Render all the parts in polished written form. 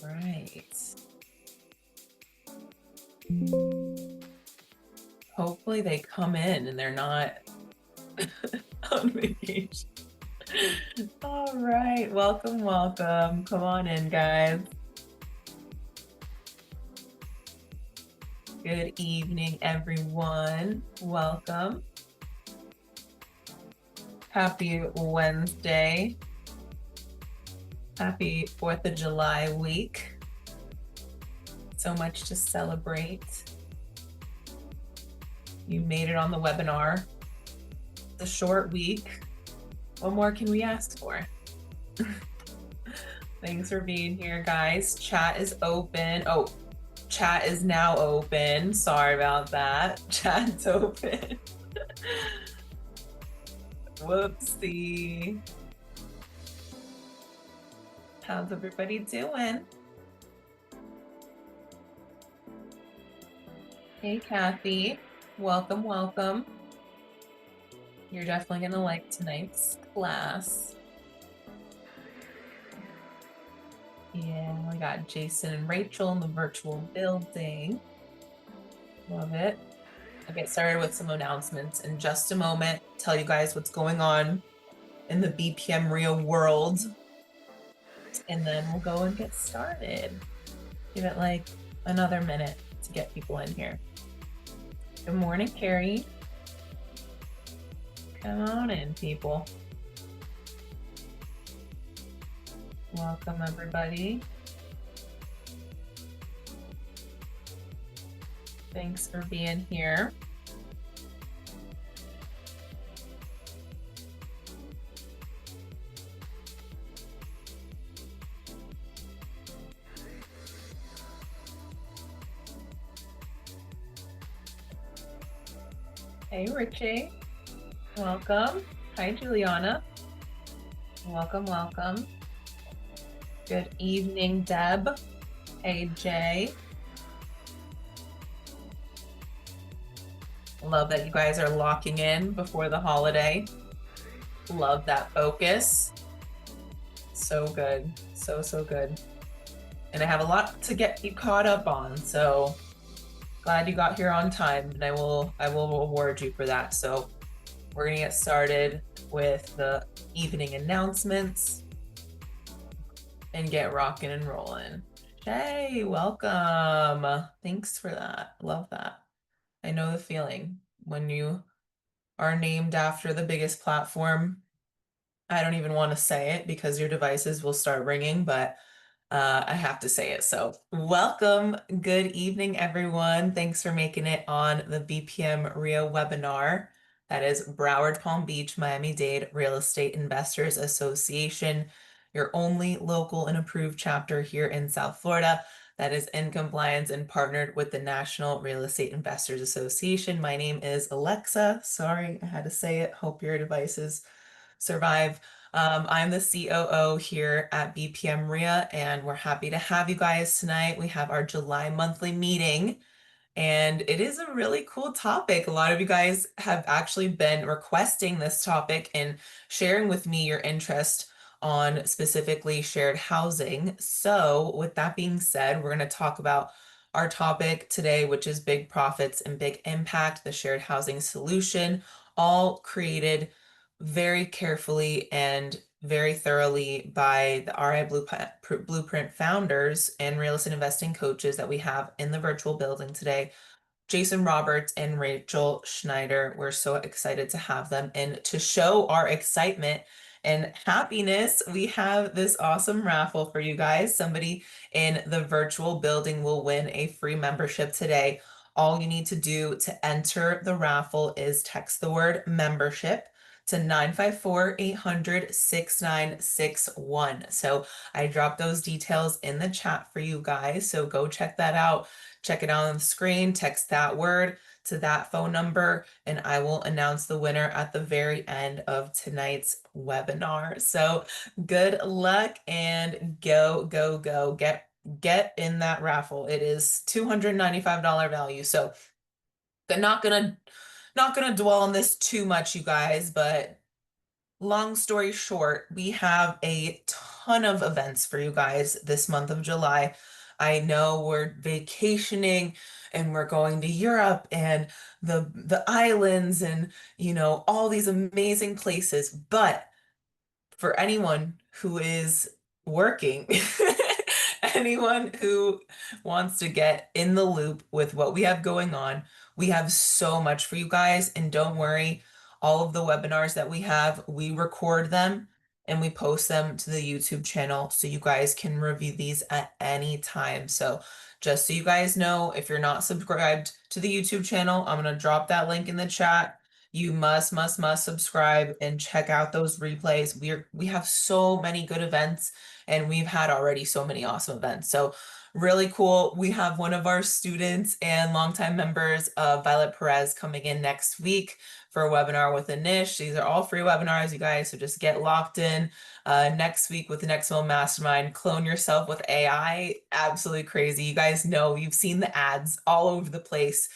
Right. Hopefully they come in and they're not on vacation. All right. Welcome, welcome. Come on in, guys. Good evening, everyone. Welcome. Happy Wednesday. Happy 4th of July week. So much to celebrate. You made it on the webinar. It's a short week. What more can we ask for? Thanks for being here, guys. Chat is open. Oh, chat is now open. Sorry about that. Chat's open. Whoopsie. How's everybody doing? Hey, Kathy. Welcome, welcome. You're definitely going to like tonight's class. Yeah, we got Jason and Rachel in the virtual building. Love it. I'll get started with some announcements in just a moment. Tell you guys what's going on in the BPM Rio world. And then we'll go and get started. Give it like another minute to get people in here. Good morning, Carrie. Come on in, people. Welcome, everybody. Thanks for being here. Hey, Richie. Welcome. Hi, Juliana. Welcome, welcome. Good evening, Deb. Hey, Jay. Love that you guys are locking in before the holiday. Love that focus. So good. So good. And I have a lot to get you caught up on. So glad you got here on time, and I will reward you for that. So we're gonna get started with the evening announcements and get rocking and rolling. Shay, welcome. Thanks for that. Love that. I know the feeling when you are named after the biggest platform. I don't even want to say it because your devices will start ringing, but I have to say it. So welcome. Good evening, everyone. Thanks for making it on the BPM Rio webinar. That is Broward Palm Beach, Miami-Dade Real Estate Investors Association, your only local and approved chapter here in South Florida that is in compliance and partnered with the National Real Estate Investors Association. My name is Alexa. Sorry, I had to say it. Hope your devices survive. I'm the COO here at BPM RIA, and we're happy to have you guys tonight. We have our July monthly meeting, and it is a really cool topic. A lot of you guys have actually been requesting this topic and sharing with me your interest on specifically shared housing. So with that being said, we're going to talk about our topic today, which is big profits and big impact, the shared housing solution, all created very carefully and very thoroughly by the RI Blueprint founders and real estate investing coaches that we have in the virtual building today. Jason Roberts and Rachel Schneider. We're so excited to have them. And to show our excitement and happiness, we have this awesome raffle for you guys. Somebody in the virtual building will win a free membership today. All you need to do to enter the raffle is text the word membership to 954-800-6961. So I dropped those details in the chat for you guys. So go check that out. Check it out on the screen, text that word to that phone number, and I will announce the winner at the very end of tonight's webinar. So good luck and go, go, go. Get in that raffle. It is $295 value. So I'm not gonna dwell on this too much, you guys, but long story short, we have a ton of events for you guys this month of July. I know we're vacationing and we're going to Europe and the islands and all these amazing places, but for anyone who is working, anyone who wants to get in the loop with what we have going on, we have so much for you guys. And don't worry, all of the webinars that we have, we record them and we post them to the YouTube channel so you guys can review these at any time. So just so you guys know, if you're not subscribed to the YouTube channel, I'm going to drop that link in the chat. You must subscribe and check out those replays. We have so many good events and we've had already so many awesome events. So really cool. We have one of our students and longtime members, Violet Perez, coming in next week for a webinar with Anish. These are all free webinars, you guys, so just get locked in. Next week with the Next Level Mastermind, clone yourself with AI. Absolutely crazy. You guys know, you've seen the ads all over the place.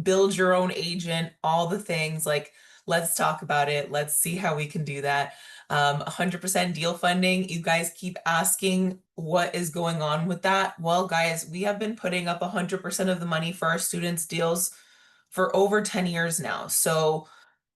Build your own agent, all the things. Like, let's talk about it. Let's see how we can do that. 100% deal funding. You guys keep asking what is going on with that. Well, guys, we have been putting up 100% of the money for our students' deals for over 10 years now. So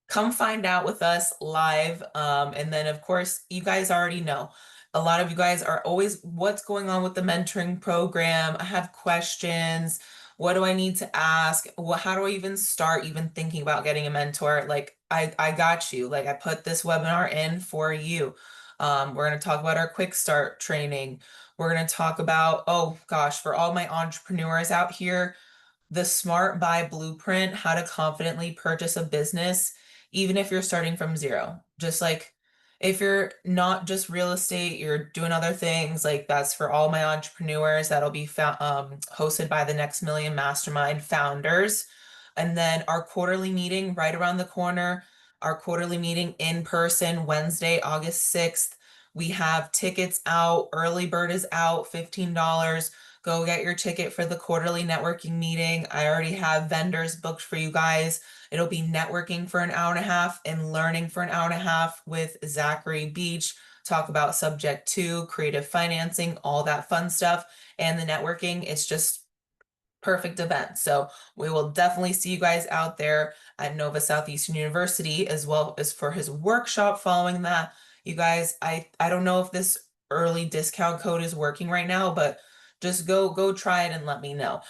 come find out with us live. And then, of course, you guys already know. A lot of you guys are always, what's going on with the mentoring program? I have questions. What do I need to ask? How do I even start even thinking about getting a mentor? Like, I got you. Like, I put this webinar in for you. We're going to talk about our quick start training. We're going to talk about, oh gosh, for all my entrepreneurs out here, the Smart Buy Blueprint, how to confidently purchase a business, even if you're starting from zero. Just like if you're not just real estate, you're doing other things, like that's for all my entrepreneurs. That'll be hosted by the Next Million Mastermind founders. And then our quarterly meeting right around the corner, our quarterly meeting in person, Wednesday, August 6th. We have tickets out, early bird is out, $15. Go get your ticket for the quarterly networking meeting. I already have vendors booked for you guys. It'll be networking for an hour and a half and learning for an hour and a half with Zachary Beach. Talk about subject to creative financing, all that fun stuff. And the networking, it's just perfect event. So we will definitely see you guys out there at Nova Southeastern University, as well as for his workshop following that. You guys, I don't know if this early discount code is working right now, but just go try it and let me know.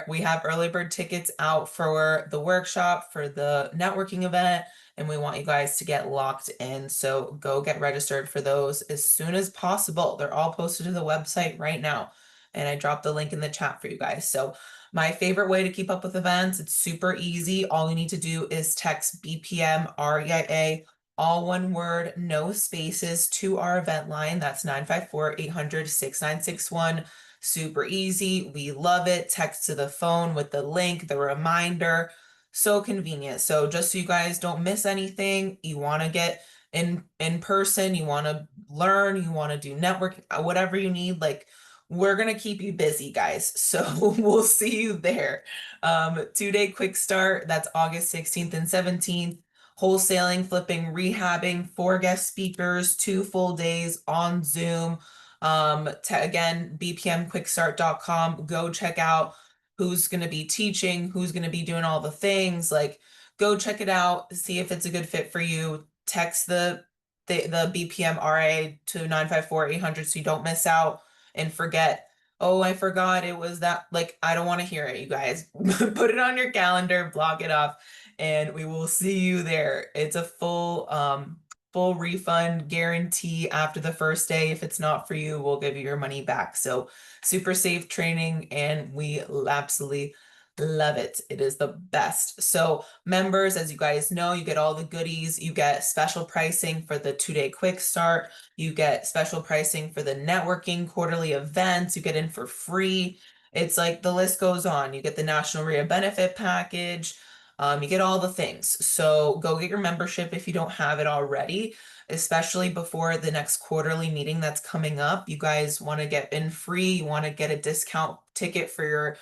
We have early bird tickets out for the workshop, for the networking event, and we want you guys to get locked in. So go get registered for those as soon as possible. They're all posted to the website right now, and I dropped the link in the chat for you guys. So my favorite way to keep up with events, it's super easy. All you need to do is text BPM REIA, all one word, no spaces, to our event line. That's 954-800-6961. Super easy. We love it. Text to the phone with the link, the reminder. So convenient. So just so you guys don't miss anything, you want to get in person, you want to learn, you want to do network, whatever you need, like, we're going to keep you busy, guys. So we'll see you there. 2-day quick start. That's August 16th and 17th. Wholesaling, flipping, rehabbing, 4 guest speakers, 2 full days on Zoom. Again, bpmquickstart.com. Go check out who's going to be teaching, who's going to be doing all the things. Like, go check it out, see if it's a good fit for you. Text the BPM RA to 954-800 so you don't miss out and forget, oh, I forgot it was that. Like, I don't want to hear it, you guys. Put it on your calendar, block it off, and we will see you there. It's a full refund guarantee after the first day. If it's not for you, we'll give you your money back. So super safe training, and we absolutely love it. It is the best. So members, as you guys know, you get all the goodies. You get special pricing for the 2-day quick start. You get special pricing for the networking quarterly events. You get in for free. It's like the list goes on. You get the National RIA benefit package. You get all the things. So go get your membership if you don't have it already, especially before the next quarterly meeting that's coming up. You guys want to get in free. You want to get a discount ticket for your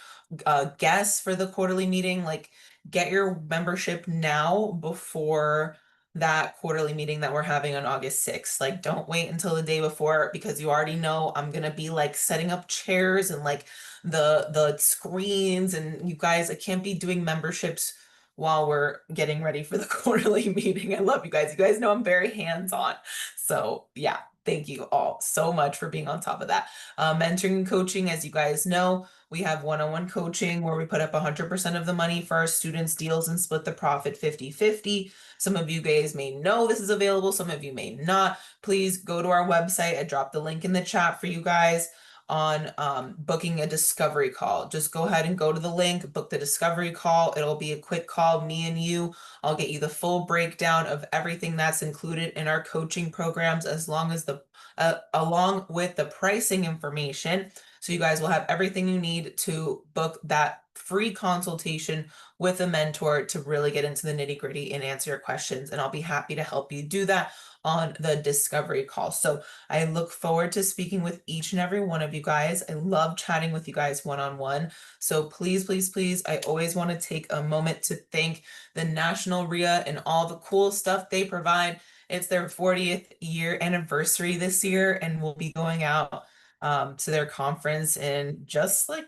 guests for the quarterly meeting. Like, get your membership now before that quarterly meeting that we're having on August 6th. Like, don't wait until the day before, because you already know I'm gonna be like setting up chairs and like the screens, and you guys, I can't be doing memberships while we're getting ready for the quarterly meeting. I love you guys. You guys know I'm very hands-on. So yeah, thank you all so much for being on top of that. Mentoring and coaching, as you guys know, we have one-on-one coaching where we put up 100% of the money for our students' deals and split the profit 50-50. Some of you guys may know this is available, some of you may not. Please go to our website. I dropped the link in the chat for you guys on booking a discovery call. Just go ahead and go to the link, book the discovery call. It'll be a quick call, me and you. I'll get you the full breakdown of everything that's included in our coaching programs, as long as along with the pricing information. So you guys will have everything you need to book that free consultation with a mentor to really get into the nitty-gritty and answer your questions. And I'll be happy to help you do that on the discovery call. So I look forward to speaking with each and every one of you guys. I love chatting with you guys one-on-one. So please, please, please, I always want to take a moment to thank the National RIA and all the cool stuff they provide. It's their 40th year anniversary this year, and we'll be going out to their conference in just like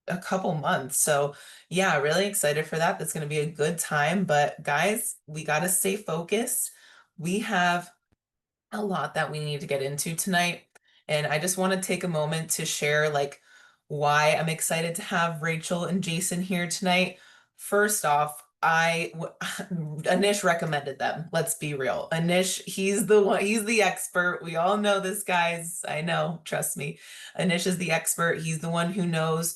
a couple months. So yeah, really excited for that. That's going to be a good time. But guys, we got to stay focused. We have a lot that we need to get into tonight. And I just want to take a moment to share like why I'm excited to have Rachel and Jason here tonight. First off, Anish recommended them. Let's be real. Anish, he's the one, he's the expert. We all know this, guys. I know, trust me. Anish is the expert. He's the one who knows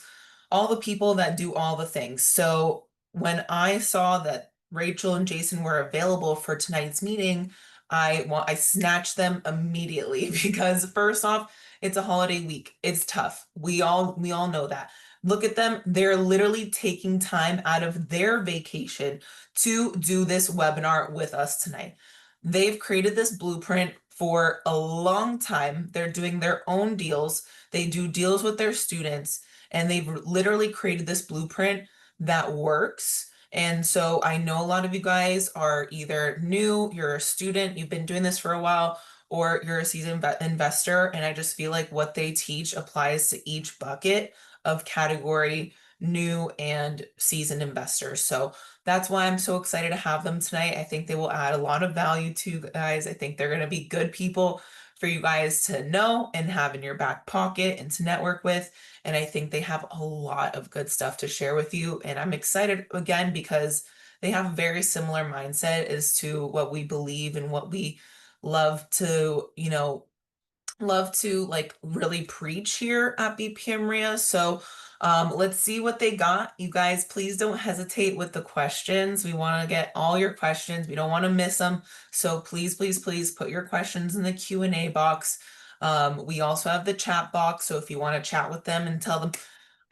all the people that do all the things. So when I saw that Rachel and Jason were available for tonight's meeting, I snatched them immediately because first off, it's a holiday week. It's tough. We all know that. Look at them. They're literally taking time out of their vacation to do this webinar with us tonight. They've created this blueprint for a long time. They're doing their own deals. They do deals with their students, and they've literally created this blueprint that works. And so I know a lot of you guys are either new, you're a student, you've been doing this for a while, or you're a seasoned investor. And I just feel like what they teach applies to each bucket of category, new and seasoned investors. So that's why I'm so excited to have them tonight. I think they will add a lot of value to you guys. I think they're going to be good people for you guys to know and have in your back pocket and to network with. And I think they have a lot of good stuff to share with you. And I'm excited again because they have a very similar mindset as to what we believe and what we love to, like really preach here at BPM RIA. So let's see what they got. You guys, please don't hesitate with the questions. We want to get all your questions. We don't want to miss them. So please, please, please put your questions in the Q&A box. We also have the chat box. So if you want to chat with them and tell them,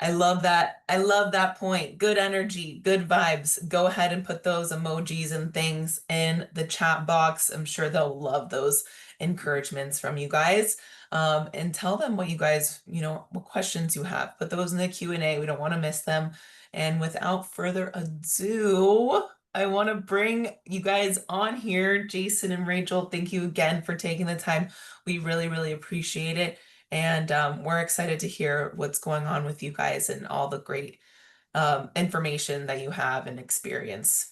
I love that. I love that point. Good energy, good vibes. Go ahead and put those emojis and things in the chat box. I'm sure they'll love those encouragements from you guys. And tell them what you guys, what questions you have. Put those in the Q&A. We don't want to miss them. And without further ado, I want to bring you guys on here. Jason and Rachel, thank you again for taking the time. We really, really appreciate it. And we're excited to hear what's going on with you guys and all the great information that you have and experience.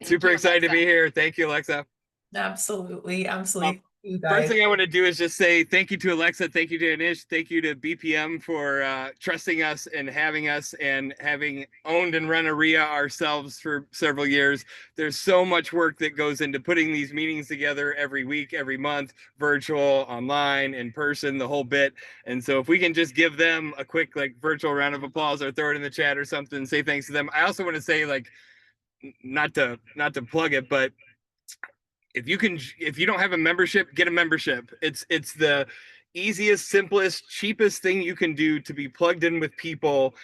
Super excited to be here. Thank you, Alexa. Absolutely. Absolutely. You First guys. thing I want to do is just say thank you to Alexa, thank you to Anish, thank you to BPM for trusting us and having having owned and run a RIA ourselves for several years. There's so much work that goes into putting these meetings together every week, every month, virtual, online, in person, the whole bit. And so if we can just give them a quick virtual round of applause or throw it in the chat or something, say thanks to them. I also want to say not to plug it, but if you don't have a membership, get a membership. It's the easiest, simplest, cheapest thing you can do to be plugged in with people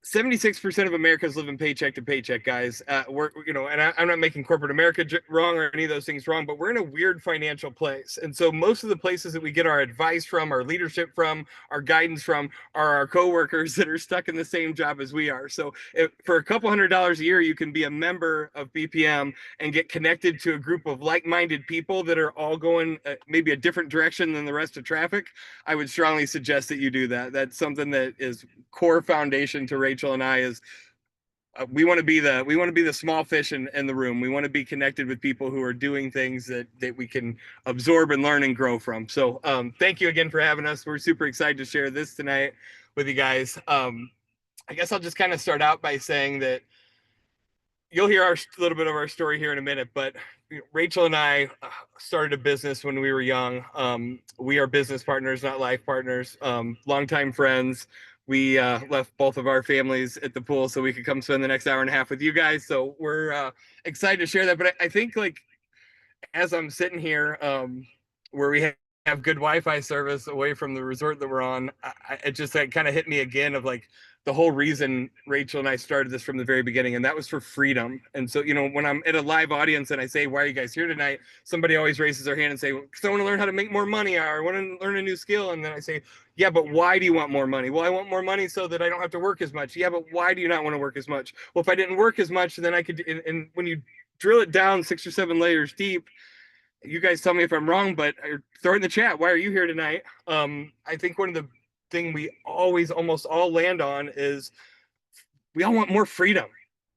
76% of Americans live in paycheck to paycheck, guys. We're, and I'm not making corporate America wrong or any of those things wrong, but we're in a weird financial place. And so most of the places that we get our advice from, our leadership from, our guidance from are our coworkers that are stuck in the same job as we are. So for a couple $100 a year, you can be a member of BPM and get connected to a group of like-minded people that are all going maybe a different direction than the rest of traffic. I would strongly suggest that you do that. That's something that is core foundation to Rachel and I is we want to be the small fish in the room. We want to be connected with people who are doing things that we can absorb and learn and grow from. So thank you again for having us. We're super excited to share this tonight with you guys. I guess I'll just kind of start out by saying that you'll hear a little bit of our story here in a minute, but Rachel and I started a business when we were young. We are business partners, not life partners, longtime friends. We left both of our families at the pool so we could come spend the next hour and a half with you guys. So we're excited to share that. But I think like as I'm sitting here where we have good Wi-Fi service away from the resort that we're on, it just kind of hit me again of like the whole reason Rachel and I started this from the very beginning, and that was for freedom. And so, when I'm at a live audience and I say, why are you guys here tonight? Somebody always raises their hand and say, because I want to learn how to make more money, or I want to learn a new skill. And then I say, yeah, but why do you want more money? Well, I want more money so that I don't have to work as much. Yeah, but why do you not want to work as much? Well, if I didn't work as much, then I could, and when you drill it down 6 or 7 layers deep, you guys tell me if I'm wrong, but throw it in the chat. Why are you here tonight? I think one of the thing we always almost all land on is we all want more freedom.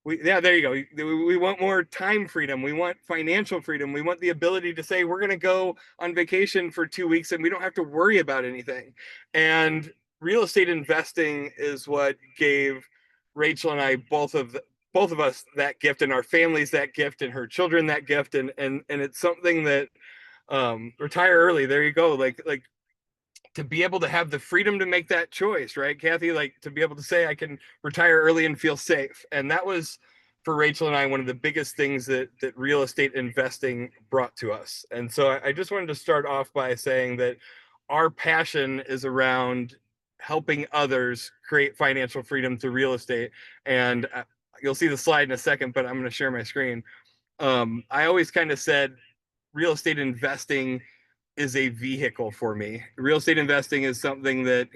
There you go. We want more time freedom. We want financial freedom. We want the ability to say we're going to go on vacation for 2 weeks and we don't have to worry about anything. And real estate investing is what gave Rachel and I both of us that gift, and our families that gift, and her children that gift. And it's something that retire early. There you go. Like to be able to have the freedom to make that choice, right, Kathy? Like to be able to say I can retire early and feel safe. And that was for Rachel and I one of the biggest things that real estate investing brought to us. And so I just wanted to start off by saying that our passion is around helping others create financial freedom through real estate. And you'll see the slide in a second, but I'm going to share my screen. I always kind of said real estate investing is a vehicle for me. Real estate investing is something that,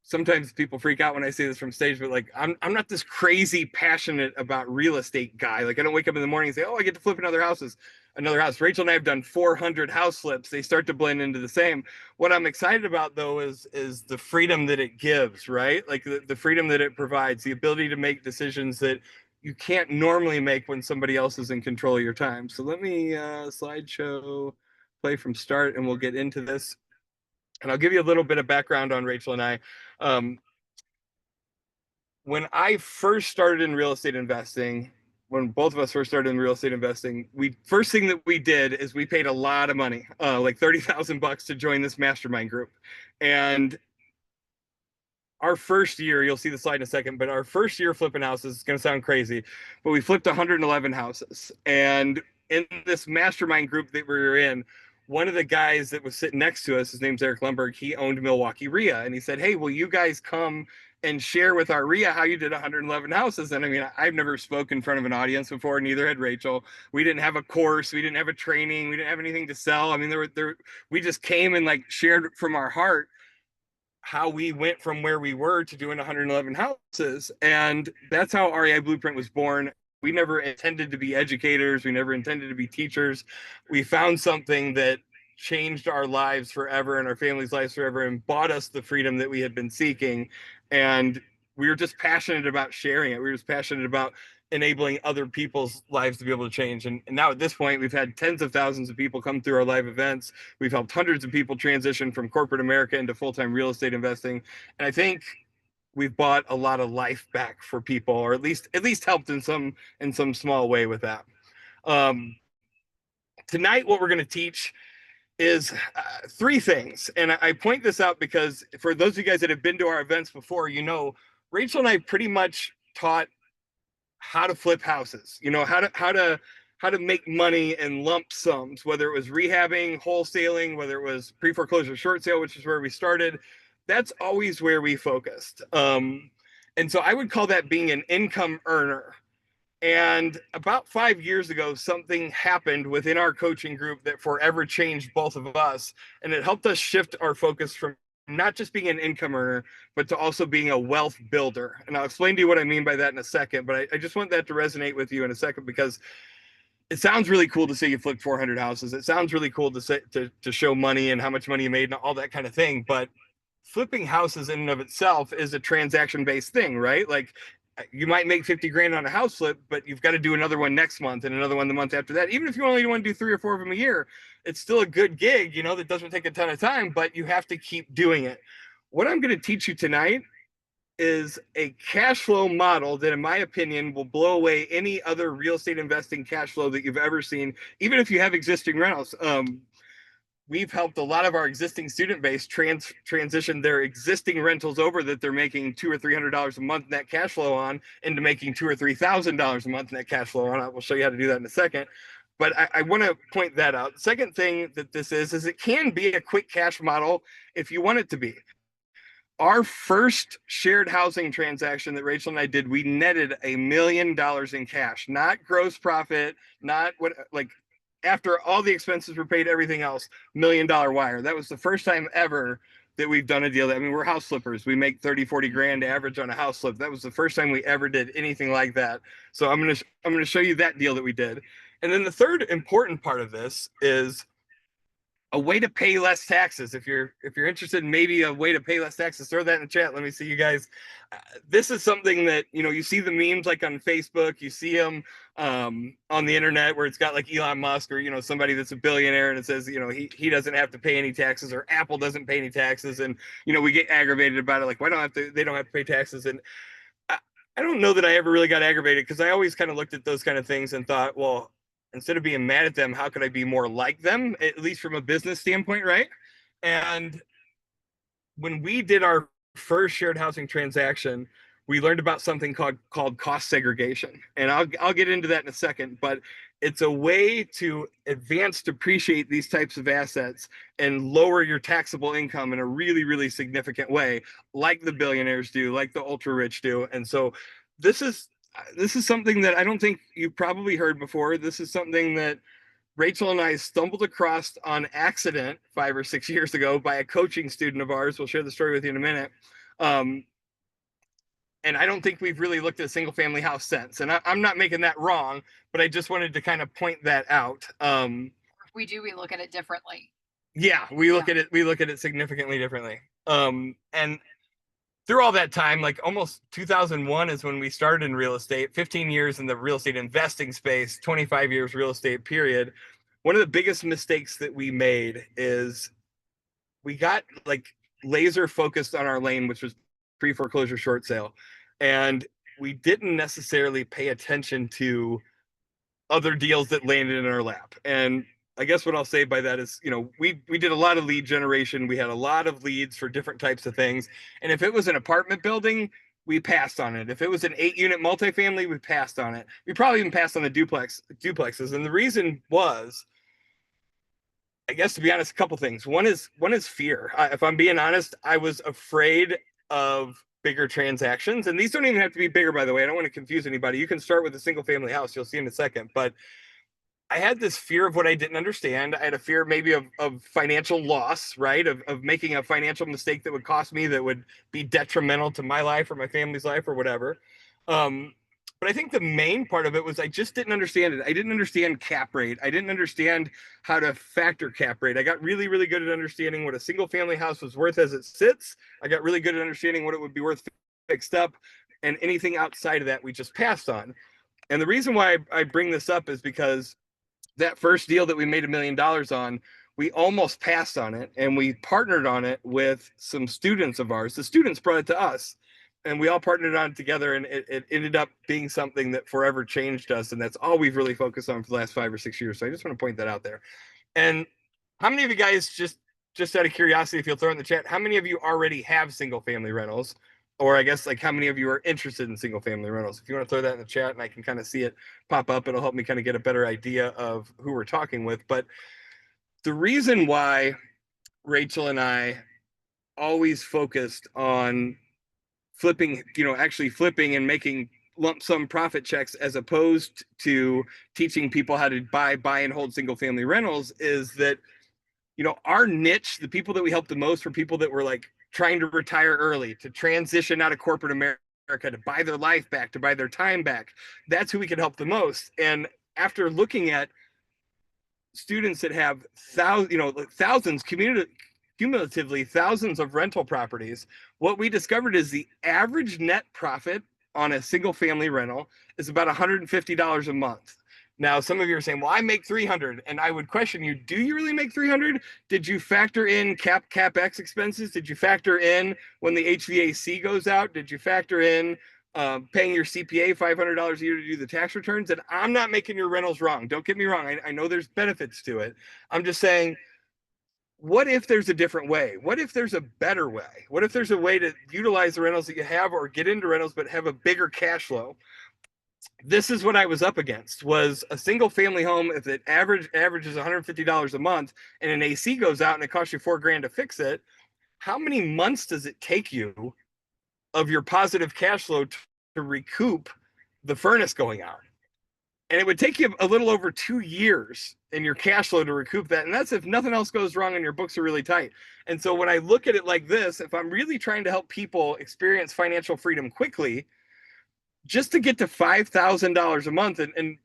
sometimes people freak out when I say this from stage, but like, I'm not this crazy passionate about real estate guy. Like I don't wake up in the morning and say, oh, I get to flip another house. Rachel and I have done 400 house flips. They start to blend into the same. What I'm excited about though, is the freedom that it gives, right? Like the freedom that it provides, the ability to make decisions that you can't normally make when somebody else is in control of your time. So let me slideshow play from start and we'll get into this. And I'll give you a little bit of background on Rachel and I. When I first started in real estate investing, when both of us first started in real estate investing, first thing that we did is we paid a lot of money, like $30,000 to join this mastermind group. And our first year, you'll see the slide in a second, but our first year flipping houses is going to sound crazy, but we flipped 111 houses. And in this mastermind group that we were in, one of the guys that was sitting next to us, his name's Eric Lumberg, he owned Milwaukee RIA. And he said, hey, will you guys come and share with our RIA how you did 111 houses? And I mean, I've never spoken in front of an audience before, neither had Rachel. We didn't have a course, we didn't have a training, we didn't have anything to sell. I mean, we just came and like shared from our heart how we went from where we were to doing 111 houses. And that's how REI Blueprint was born. We never intended to be educators. We never intended to be teachers. We found something that changed our lives forever and our families' lives forever and bought us the freedom that we had been seeking. And we were just passionate about sharing it. We were just passionate about enabling other people's lives to be able to change. And now at this point, we've had tens of thousands of people come through our live events. We've helped hundreds of people transition from corporate America into full-time real estate investing. And I think we've bought a lot of life back for people, or at least helped in some small way with that. Tonight, what we're going to teach is 3 things. And I point this out because for those of you guys that have been to our events before, Rachel and I pretty much taught how to flip houses, how to make money in lump sums, whether it was rehabbing, wholesaling, whether it was pre-foreclosure short sale, which is where we started. That's always where we focused. And so I would call that being an income earner. And about 5 years ago, something happened within our coaching group that forever changed both of us. And it helped us shift our focus from not just being an income earner, but to also being a wealth builder. And I'll explain to you what I mean by that in a second. But I just want that to resonate with you in a second, because it sounds really cool to say you flipped 400 houses. It sounds really cool to say to show money and how much money you made and all that kind of thing. But flipping houses in and of itself is a transaction based thing, right? Like you might make 50 grand on a house flip, but you've got to do another one next month and another one the month after that. Even if you only want to do 3 or 4 of them a year, it's still a good gig, you know, that doesn't take a ton of time, but you have to keep doing it. What I'm going to teach you tonight is a cash flow model that, in my opinion, will blow away any other real estate investing cash flow that you've ever seen, even if you have existing rentals. We've helped a lot of our existing student base transition their existing rentals over that they're making $200 or $300 a month net cash flow on into making $2,000 or $3,000 a month net cash flow on. I will show you how to do that in a second. But I want to point that out. The second thing that this is it can be a quick cash model if you want it to be. Our first shared housing transaction that Rachel and I did, we netted $1 million in cash, not gross profit, not what, like, after all the expenses were paid, everything else, $1 million wire. That was the first time ever that we've done a deal. I mean, we're house flippers. We make 30, 40 grand average on a house flip. That was the first time we ever did anything like that. So I'm going to show you that deal that we did. And then the third important part of this is a way to pay less taxes. If you're interested in maybe a way to pay less taxes, throw that in the chat. Let me see you guys. This is something that, you know, you see the memes like on Facebook, you see them on the internet where it's got like Elon Musk or, you know, somebody that's a billionaire and it says, you know, he doesn't have to pay any taxes, or Apple doesn't pay any taxes. And, you know, we get aggravated about it. Like, they don't have to pay taxes. And I don't know that I ever really got aggravated, because I always kind of looked at those kind of things and thought, well, instead of being mad at them, how could I be more like them, at least from a business standpoint, right? And when we did our first shared housing transaction, we learned about something called cost segregation. And I'll get into that in a second, but it's a way to advance depreciate these types of assets and lower your taxable income in a really, really significant way, like the billionaires do, like the ultra rich do. And so this is something that I don't think you've probably heard before. This is something that Rachel and I stumbled across on accident 5 or 6 years ago by a coaching student of ours. We'll share the story with you in a minute. And I don't think we've really looked at a single family house since. And I'm not making that wrong, but I just wanted to kind of point that out. We look at it differently. Yeah, we look at it significantly differently. And through all that time, like almost 2001 is when we started in real estate, 15 years in the real estate investing space, 25 years real estate period. One of the biggest mistakes that we made is we got like laser focused on our lane, which was pre-foreclosure short sale. And we didn't necessarily pay attention to other deals that landed in our lap. And I guess what I'll say by that is, you know, we did a lot of lead generation. We had a lot of leads for different types of things. And if it was an apartment building, we passed on it. If it was an 8-unit multifamily, we passed on it. We probably even passed on the duplexes. And the reason was, I guess, to be honest, a couple things. One is fear. If I'm being honest, I was afraid of bigger transactions. And these don't even have to be bigger, by the way. I don't want to confuse anybody. You can start with a single family house. You'll see in a second. But I had this fear of what I didn't understand. I had a fear maybe of financial loss, right? Of making a financial mistake that would cost me, that would be detrimental to my life or my family's life or whatever. But I think the main part of it was I just didn't understand it. I didn't understand cap rate. I didn't understand how to factor cap rate. I got really, really good at understanding what a single family house was worth as it sits. I got really good at understanding what it would be worth fixed up, and anything outside of that, we just passed on. And the reason why I bring this up is because that first deal that we made $1 million on, we almost passed on it, and we partnered on it with some students of ours. The students brought it to us, and we all partnered on it together, and it ended up being something that forever changed us. And that's all we've really focused on for the last 5 or 6 years. So I just want to point that out there. And how many of you guys, just out of curiosity, if you'll throw in the chat, how many of you already have single family rentals? Or I guess, like, how many of you are interested in single family rentals? If you want to throw that in the chat and I can kind of see it pop up, it'll help me kind of get a better idea of who we're talking with. But the reason why Rachel and I always focused on flipping, actually flipping and making lump sum profit checks, as opposed to teaching people how to buy and hold single family rentals, is that, our niche, the people that we help the most, were people that were like trying to retire early, to transition out of corporate America, to buy their life back, to buy their time back. That's who we can help the most. And after looking at students that have thousands, cumulatively thousands of rental properties, what we discovered is the average net profit on a single family rental is about $150 a month. Now, some of you are saying, well, I make 300. And I would question you, do you really make 300? Did you factor in CapEx expenses? Did you factor in when the HVAC goes out? Did you factor in paying your CPA $500 a year to do the tax returns? And I'm not making your rentals wrong. Don't get me wrong. I know there's benefits to it. I'm just saying, what if there's a different way? What if there's a better way? What if there's a way to utilize the rentals that you have, or get into rentals but have a bigger cash flow? This is what I was up against, was a single family home. If it averages $150 a month and an AC goes out and it costs you $4,000 to fix it, how many months does it take you of your positive cash flow to recoup the furnace going out? And it would take you a little over 2 years in your cash flow to recoup that. And that's if nothing else goes wrong and your books are really tight. And so when I look at it like this, if I'm really trying to help people experience financial freedom quickly, just to get to $5,000 a month, and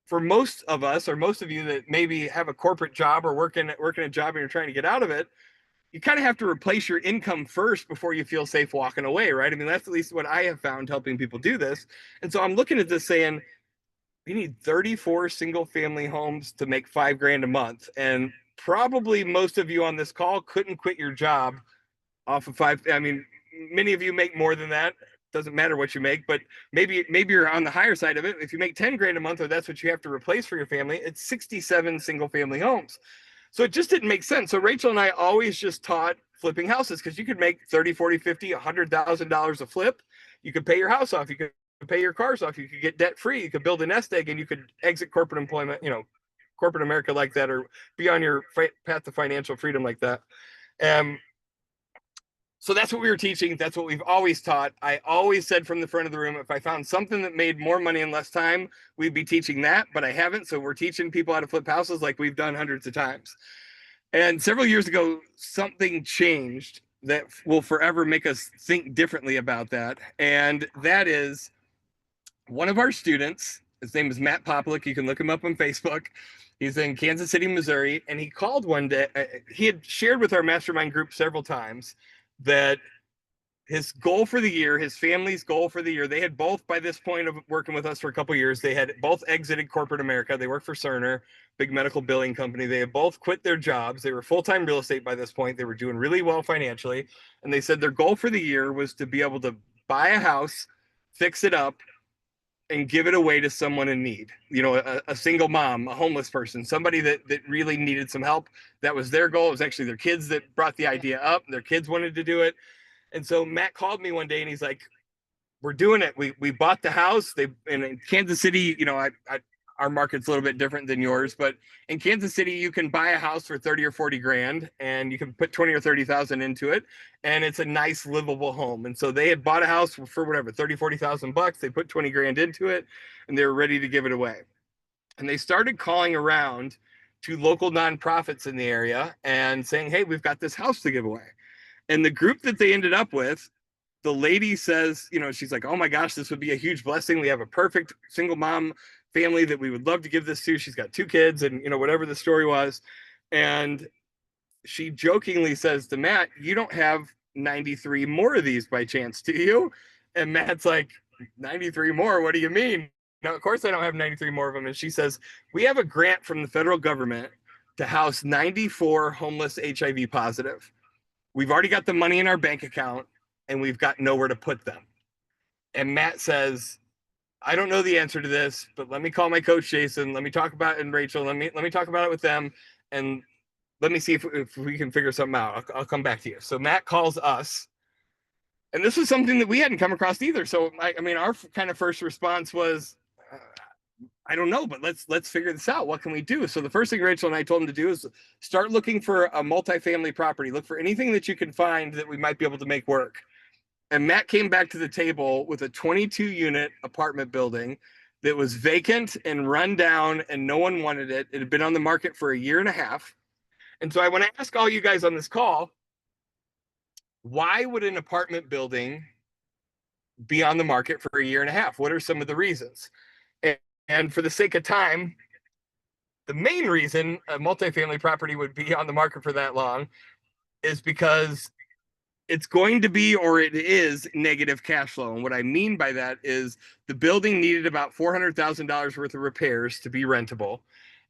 for most of us, or most of you that maybe have a corporate job or working a job and you're trying to get out of it, you kind of have to replace your income first before you feel safe walking away, right? I mean, that's at least what I have found helping people do this. And so I'm looking at this saying, you need 34 single family homes to make $5,000 a month. And probably most of you on this call couldn't quit your job off of five. I mean, many of you make more than that. Doesn't matter what you make, but maybe you're on the higher side of it. If you make $10,000 a month, or that's what you have to replace for your family, it's 67 single family homes. So it just didn't make sense. So Rachel and I always just taught flipping houses, because you could make 30, 40, 50, $100,000 a flip. You could pay your house off. You could pay your cars off. You could get debt free. You could build a nest egg, and you could exit corporate employment, corporate America like that, or be on your path to financial freedom like that. So that's what we were teaching. That's what we've always taught. I always said from the front of the room, if I found something that made more money in less time, we'd be teaching that, but I haven't. So we're teaching people how to flip houses like we've done hundreds of times. And several years ago, something changed that will forever make us think differently about that. And that is, one of our students, his name is Matt Poplik. You can look him up on Facebook. He's in Kansas City, Missouri. And he called one day. He had shared with our mastermind group several times that his goal for the year, his family's goal for the year, they had both, by this point of working with us for a couple of years, they had both exited corporate America. They worked for Cerner, big medical billing company. They had both quit their jobs. They were full-time real estate by this point. They were doing really well financially. And they said their goal for the year was to be able to buy a house, fix it up, and give it away to someone in need. A single mom, a homeless person, somebody that really needed some help. That was their goal. It was actually their kids that brought the idea up. Their kids wanted to do it. And so Matt called me one day and he's like, we're doing it. We bought the house. In Kansas City, our market's a little bit different than yours, but in Kansas City, you can buy a house for 30 or 40 grand and you can put 20 or 30,000 into it. And it's a nice livable home. And so they had bought a house for whatever, 30, 40,000 bucks. They put 20 grand into it and they were ready to give it away. And they started calling around to local nonprofits in the area and saying, hey, we've got this house to give away. And the group that they ended up with, the lady says, she's like, oh my gosh, this would be a huge blessing. We have a perfect single mom family that we would love to give this to. She's got 2 kids and, whatever the story was. And she jokingly says to Matt, you don't have 93 more of these by chance, do you? And Matt's like, 93 more? What do you mean? No, of course I don't have 93 more of them. And she says, we have a grant from the federal government to house 94 homeless HIV positive. We've already got the money in our bank account and we've got nowhere to put them. And Matt says, I don't know the answer to this, but let me call my coach, Jason. Let me talk about it, and Rachel. Let me talk about it with them, and let me see if we can figure something out. I'll come back to you. So Matt calls us, and this was something that we hadn't come across either. So our kind of first response was, I don't know, but let's figure this out. What can we do? So the first thing Rachel and I told him to do is start looking for a multifamily property. Look for anything that you can find that we might be able to make work. And Matt came back to the table with a 22 unit apartment building that was vacant and run down and no one wanted it. It had been on the market for a year and a half. And so I want to ask all you guys on this call, why would an apartment building be on the market for a year and a half? What are some of the reasons? And for the sake of time, the main reason a multifamily property would be on the market for that long is because it's going to be, or it is, negative cash flow. And what I mean by that is the building needed about $400,000 worth of repairs to be rentable.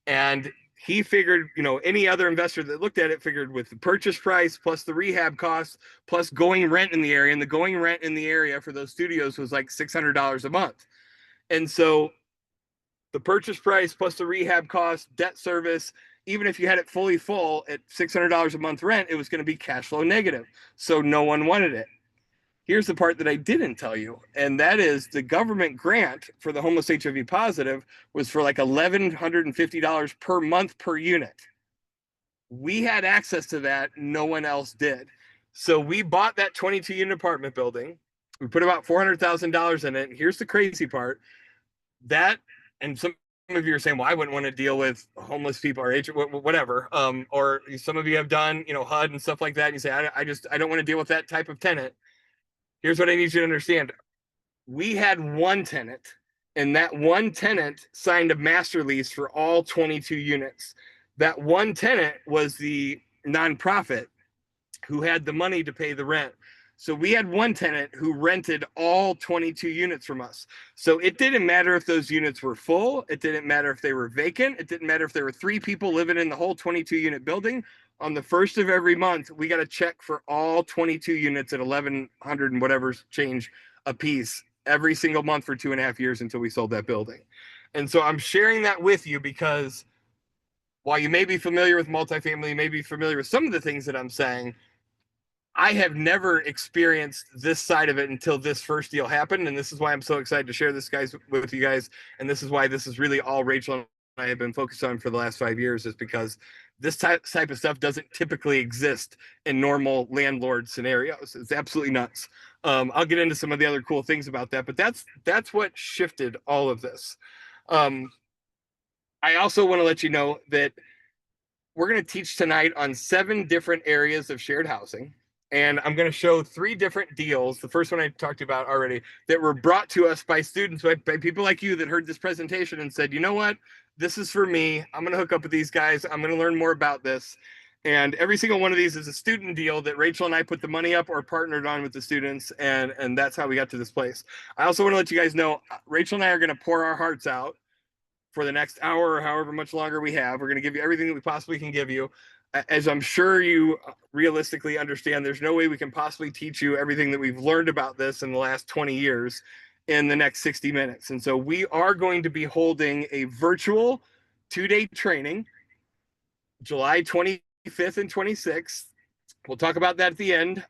And he figured, any other investor that looked at it figured with the purchase price plus the rehab costs plus going rent in the area, and the going rent in the area for those studios was like $600 a month. And so the purchase price plus the rehab cost, debt service, even if you had it fully full at $600 a month rent, it was going to be cash flow negative. So no one wanted it. Here's the part that I didn't tell you, and that is the government grant for the homeless HIV positive was for like $1,150 per month per unit. We had access to that. No one else did. So we bought that 22 unit apartment building. We put about $400,000 in it. And here's the crazy part. And some of you are saying, well, I wouldn't want to deal with homeless people or whatever. Or some of you have done, HUD and stuff like that. And you say, I don't want to deal with that type of tenant. Here's what I need you to understand. We had one tenant, and that one tenant signed a master lease for all 22 units. That one tenant was the nonprofit who had the money to pay the rent. So we had one tenant who rented all 22 units from us. So it didn't matter if those units were full. It didn't matter if they were vacant. It didn't matter if there were 3 people living in the whole 22 unit building. On the first of every month, we got a check for all 22 units at $1,100 and whatever change a piece every single month for 2.5 years until we sold that building. And so I'm sharing that with you because while you may be familiar with multifamily, you may be familiar with some of the things that I'm saying, I have never experienced this side of it until this first deal happened. And this is why I'm so excited to share this with you guys. And this is why this is really all Rachel and I have been focused on for the last 5 years, is because this type of stuff doesn't typically exist in normal landlord scenarios. It's absolutely nuts. I'll get into some of the other cool things about that, but that's what shifted all of this. I also want to let you know that we're going to teach tonight on 7 different areas of shared housing. And I'm going to show 3 different deals. The first one I talked about already, that were brought to us by students, by people like you that heard this presentation and said, you know what, this is for me. I'm going to hook up with these guys. I'm going to learn more about this. And every single one of these is a student deal that Rachel and I put the money up or partnered on with the students. And that's how we got to this place. I also want to let you guys know, Rachel and I are going to pour our hearts out for the next hour or however much longer we have. We're going to give you everything that we possibly can give you. As I'm sure you realistically understand, there's no way we can possibly teach you everything that we've learned about this in the last 20 years in the next 60 minutes. And so we are going to be holding a virtual 2-day training, July 25th and 26th. We'll talk about that at the end.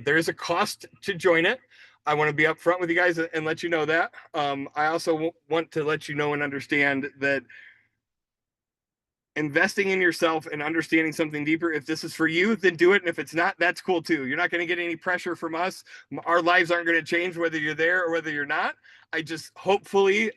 There is a cost to join it. I want to be upfront with you guys and let you know that. I also want to let you know and understand that investing in yourself and understanding something deeper, if this is for you, then do it. And if it's not, that's cool too. You're not going to get any pressure from us. Our lives aren't going to change whether you're there or whether you're not. I just hopefully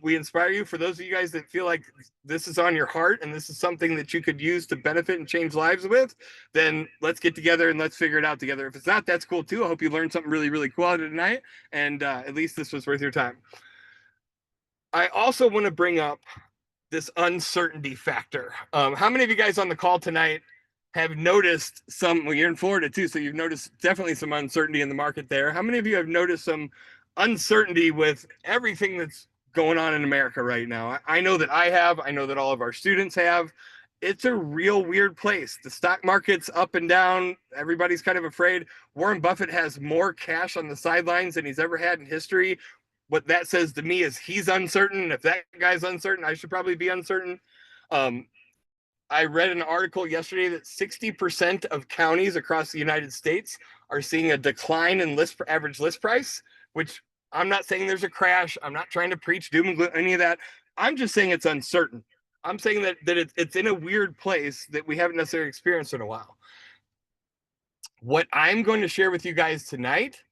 we inspire you. For those of you guys that feel like this is on your heart and this is something that you could use to benefit and change lives with, then let's get together and let's figure it out together. If it's not, that's cool too. I hope you learned something really, really cool out of tonight. And at least this was worth your time. I also want to bring up this uncertainty factor. How many of you guys on the call tonight have noticed some, well, you're in Florida too, so you've noticed definitely some uncertainty in the market there. How many of you have noticed some uncertainty with everything that's going on in America right now? I know that I have. I know that all of our students have. It's a real weird place. The stock market's up and down. Everybody's kind of afraid. Warren Buffett has more cash on the sidelines than he's ever had in history. What that says to me is he's uncertain. If that guy's uncertain, I should probably be uncertain. I read an article yesterday that 60% of counties across the United States are seeing a decline in average list price, which I'm not saying there's a crash. I'm not trying to preach doom and gloom, any of that. I'm just saying it's uncertain. I'm saying that it's in a weird place that we haven't necessarily experienced in a while. What I'm going to share with you guys tonight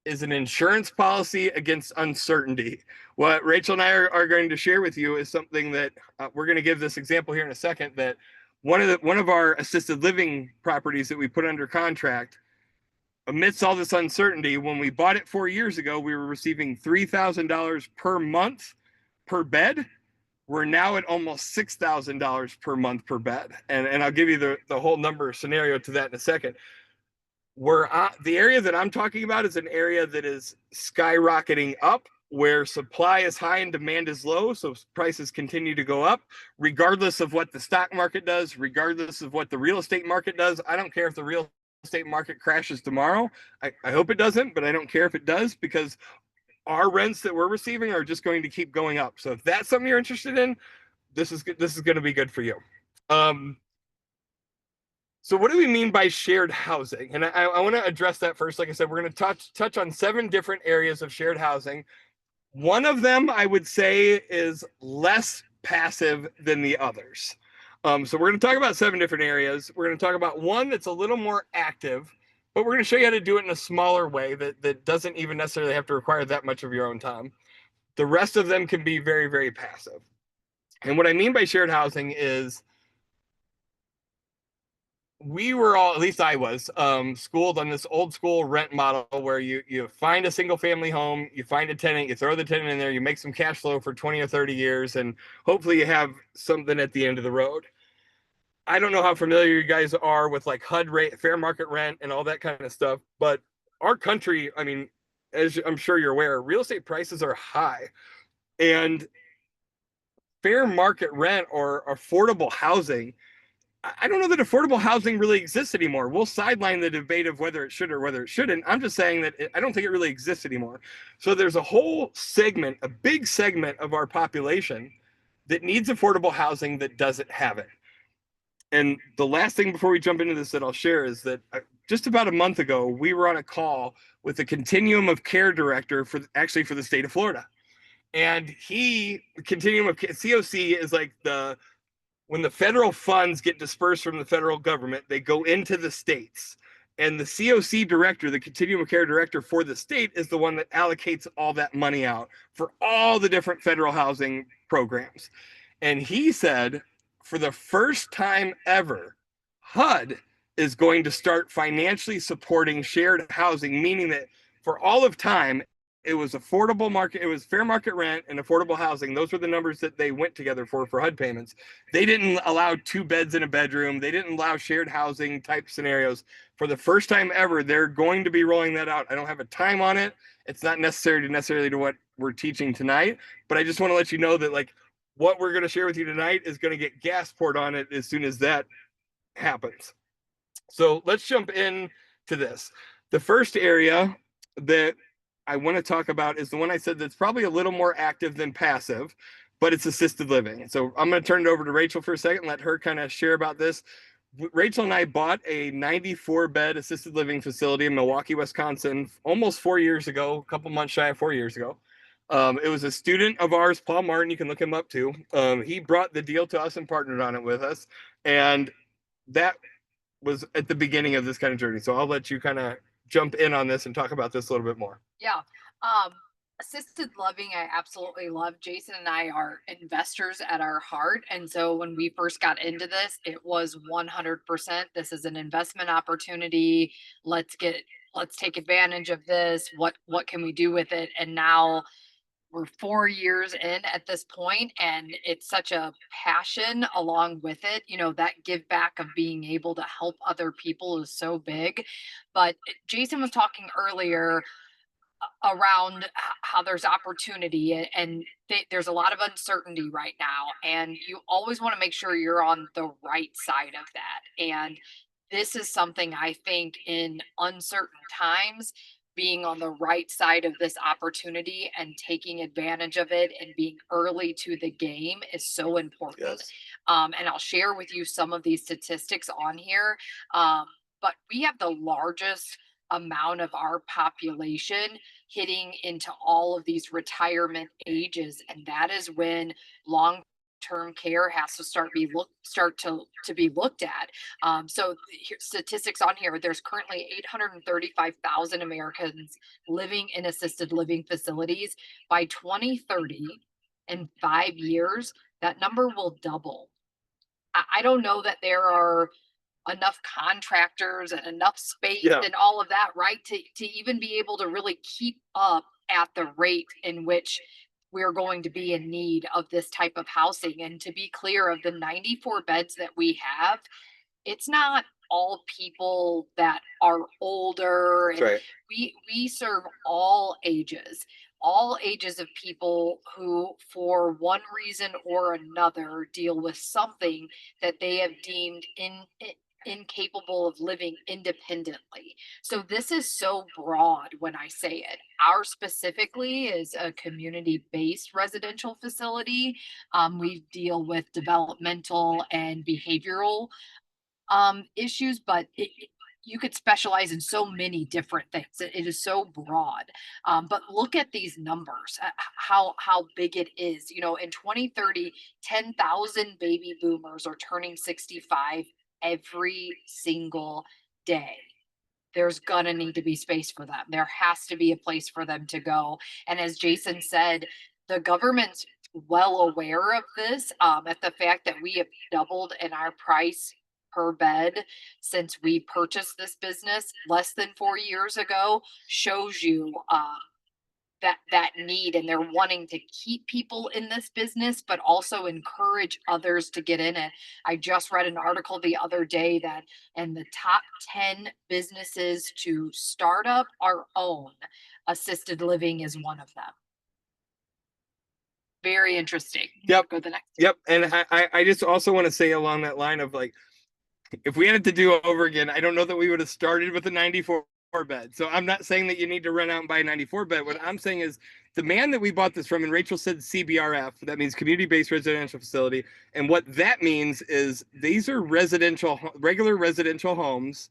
is an insurance policy against uncertainty. What Rachel and I are going to share with you is something that we're going to give this example here in a second, that one of our assisted living properties that we put under contract, amidst all this uncertainty, when we bought it 4 years ago, we were receiving $3,000 per month per bed. We're now at almost $6,000 per month per bed. And I'll give you the whole number scenario to that in a second. The area that I'm talking about is an area that is skyrocketing up, where supply is high and demand is low, so prices continue to go up, regardless of what the stock market does, regardless of what the real estate market does. I don't care if the real estate market crashes tomorrow. I hope it doesn't, but I don't care if it does, because our rents that we're receiving are just going to keep going up. So if that's something you're interested in, this is going to be good for you. So what do we mean by shared housing? And I want to address that first. Like I said, we're going to touch on 7 different areas of shared housing. One of them, I would say, is less passive than the others. So we're going to talk about 7 different areas. We're going to talk about one that's a little more active, but we're going to show you how to do it in a smaller way that doesn't even necessarily have to require that much of your own time. The rest of them can be very, very passive. And what I mean by shared housing is, we were all, at least I was, schooled on this old school rent model where you find a single family home, you find a tenant, you throw the tenant in there, you make some cash flow for 20 or 30 years, and hopefully you have something at the end of the road. I don't know how familiar you guys are with like HUD rate, fair market rent, and all that kind of stuff, but our country, I mean, as I'm sure you're aware, real estate prices are high, and fair market rent or affordable housing, I don't know that affordable housing really exists anymore. We'll sideline the debate of whether it should or whether it shouldn't. I'm just saying that I don't think it really exists anymore. So there's a whole segment, a big segment of our population that needs affordable housing that doesn't have it. And the last thing before we jump into this that I'll share is that just about a month ago, we were on a call with the Continuum of Care director for the state of Florida. And Continuum of Care, COC is like when the federal funds get dispersed from the federal government, they go into the states. And the COC director, the Continuum of Care director for the state, is the one that allocates all that money out for all the different federal housing programs. And he said, for the first time ever, HUD is going to start financially supporting shared housing, meaning that for all of time, it was affordable market, it was fair market rent and affordable housing. Those were the numbers that they went together for HUD payments. They didn't allow 2 beds in a bedroom. They didn't allow shared housing type scenarios. For the first time ever, they're going to be rolling that out. I don't have a time on it. It's not necessarily to what we're teaching tonight, but I just want to let you know that like what we're going to share with you tonight is going to get gas poured on it as soon as that happens. So let's jump in to this. The first area that I want to talk about is the one I said that's probably a little more active than passive, but it's assisted living. So I'm going to turn it over to Rachel for a second, let her kind of share about this. Rachel and I bought a 94-bed assisted living facility in Milwaukee, Wisconsin, almost 4 years ago, a couple months shy of 4 years ago. It was a student of ours, Paul Martin. You can look him up too. He brought the deal to us and partnered on it with us. And that was at the beginning of this kind of journey. So I'll let you kind of jump in on this and talk about this a little bit more. Yeah. Assisted living, I absolutely love. Jason and I are investors at our heart. And so when we first got into this, it was 100%. This is an investment opportunity. Let's take advantage of this. What can we do with it? And now we're 4 years in at this point, and it's such a passion along with it. That give back of being able to help other people is so big. But Jason was talking earlier around how there's opportunity, and there's a lot of uncertainty right now, and you always want to make sure you're on the right side of that. And this is something I think in uncertain times, being on the right side of this opportunity and taking advantage of it and being early to the game is so important. Yes. And I'll share with you some of these statistics on here. But we have the largest amount of our population hitting into all of these retirement ages. And that is when long long-term care has to start to be looked at. So statistics on here, there's currently 835,000 Americans living in assisted living facilities. By 2030, in 5 years, that number will double. I don't know that there are enough contractors and enough space Yeah. and all of that, right? To even be able to really keep up at the rate in which we're going to be in need of this type of housing. And to be clear, of the 94 beds that we have, it's not all people that are older, That's and right. we serve all ages of people who for one reason or another deal with something that they have deemed incapable of living independently. So this is so broad when I say it. Ours specifically is a community-based residential facility. We deal with developmental and behavioral issues, but you could specialize in so many different things. It is so broad. But look at these numbers, how big it is. You know, in 2030, 10,000 baby boomers are turning 65 every single day. There's gonna need to be space for them. There has to be a place for them to go. And as Jason said, the government's well aware of this, at the fact that we have doubled in our price per bed since we purchased this business less than 4 years ago, shows you that need, and they're wanting to keep people in this business but also encourage others to get in it. I just read an article the other day that in the top 10 businesses to start up or own, assisted living is one of them. Very interesting. Yep. Go to the next. Yep. And I just also want to say along that line of like, if we had it to do over again, I don't know that we would have started with a 94 bed. So I'm not saying that you need to run out and buy a 94 bed. What I'm saying is the man that we bought this from, and Rachel said CBRF, that means community-based residential facility. And what that means is these are regular residential homes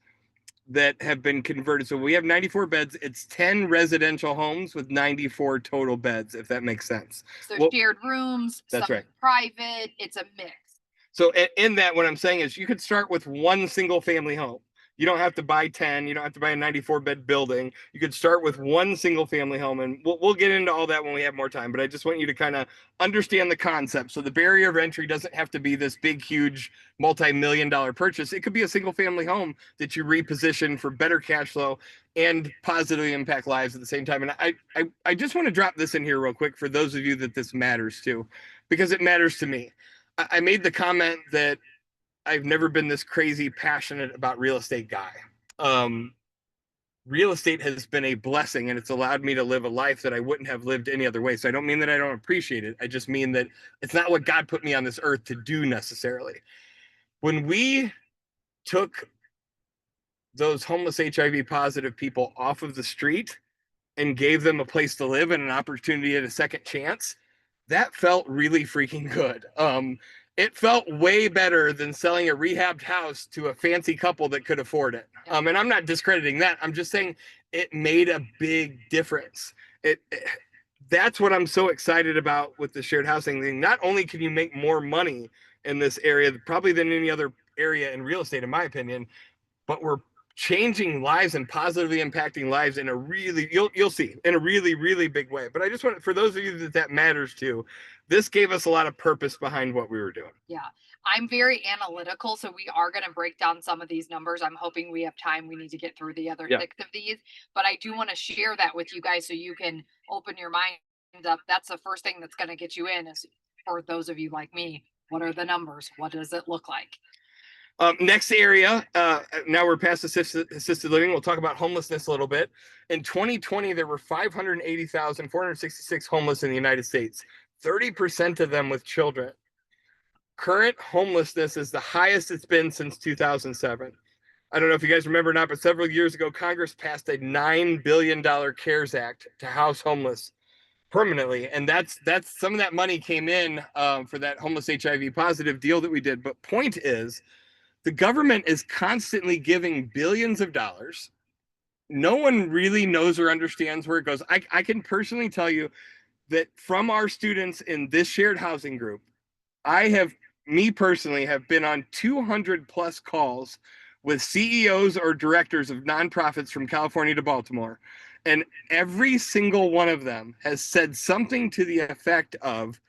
that have been converted. So we have 94 beds. It's 10 residential homes with 94 total beds, if that makes sense. So Well, shared rooms, that's some right. private, it's a mix. So in that, what I'm saying is you could start with one single family home. You don't have to buy 10. You don't have to buy a 94 bed building. You could start with one single family home, and we'll get into all that when we have more time. But I just want you to kind of understand the concept. So the barrier of entry doesn't have to be this big, huge, multi-million-dollar purchase. It could be a single family home that you reposition for better cash flow and positively impact lives at the same time. And I just want to drop this in here real quick for those of you that this matters to, because it matters to me. I made the comment that I've never been this crazy passionate about real estate guy. Real estate has been a blessing, and it's allowed me to live a life that I wouldn't have lived any other way. So I don't mean that I don't appreciate it. I just mean that it's not what God put me on this earth to do necessarily. When we took those homeless HIV positive people off of the street and gave them a place to live and an opportunity at a second chance, that felt really freaking good. It felt way better than selling a rehabbed house to a fancy couple that could afford it. And I'm not discrediting that. I'm just saying it made a big difference. That's what I'm so excited about with the shared housing thing. Not only can you make more money in this area, probably than any other area in real estate, in my opinion, but we're changing lives and positively impacting lives in a really, you'll see, in a really, really big way. But I just want, for those of you that matters to, this gave us a lot of purpose behind what we were doing. Yeah, I'm very analytical, so we are going to break down some of these numbers. I'm hoping we have time. We need to get through the other 6 of these, but I do want to share that with you guys so you can open your mind up. That's the first thing that's going to get you in, is for those of you like me, what are the numbers? What does it look like? Next area, now we're past assisted living. We'll talk about homelessness a little bit. In 2020, there were 580,466 homeless in the United States, 30% of them with children. Current homelessness is the highest it's been since 2007. I don't know if you guys remember or not, but several years ago, Congress passed a $9 billion CARES Act to house homeless permanently. And that's some of that money came in for that homeless HIV positive deal that we did. But point is, the government is constantly giving billions of dollars. No one really knows or understands where it goes. I can personally tell you that from our students in this shared housing group, me personally, have been on 200 plus calls with CEOs or directors of nonprofits from California to Baltimore. And every single one of them has said something to the effect of,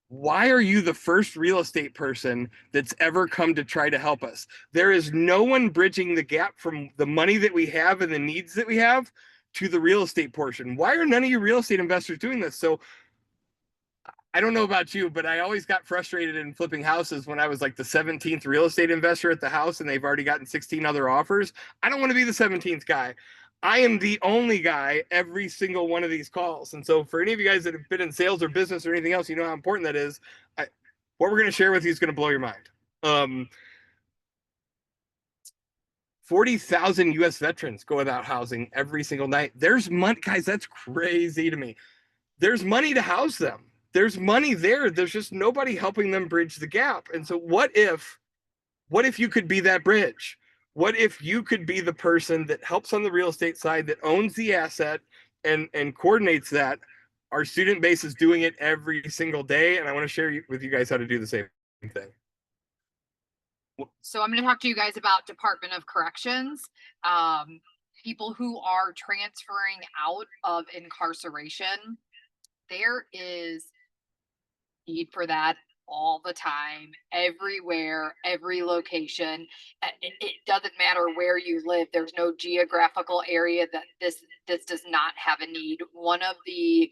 why are you the first real estate person that's ever come to try to help us? There is no one bridging the gap from the money that we have and the needs that we have to the real estate portion. Why are none of you real estate investors doing this? So I don't know about you, but I always got frustrated in flipping houses when I was like the 17th real estate investor at the house and they've already gotten 16 other offers. I don't want to be the 17th guy. I am the only guy every single one of these calls. And so for any of you guys that have been in sales or business or anything else, you know how important that is. What we're going to share with you is going to blow your mind. 40,000 US veterans go without housing every single night. There's money, guys, that's crazy to me. There's money to house them. There's money there. There's just nobody helping them bridge the gap. And so what if you could be that bridge? What if you could be the person that helps on the real estate side, that owns the asset and coordinates that? Our student base is doing it every single day. And I want to share with you guys how to do the same thing. So I'm going to talk to you guys about Department of Corrections. People who are transferring out of incarceration. There is need for that all the time, everywhere, every location. It doesn't matter where you live. There's no geographical area that this does not have a need. One of the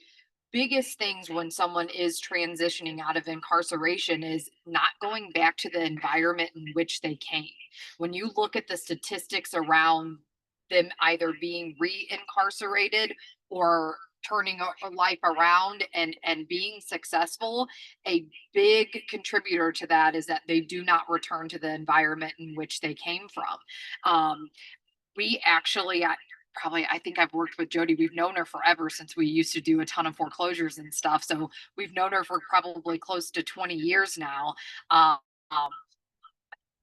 biggest things when someone is transitioning out of incarceration is not going back to the environment in which they came. When you look at the statistics around them either being re-incarcerated or turning a life around and being successful, a big contributor to that is that they do not return to the environment in which they came from. We actually, I think I've worked with Jody. We've known her forever, since we used to do a ton of foreclosures and stuff. So we've known her for probably close to 20 years now.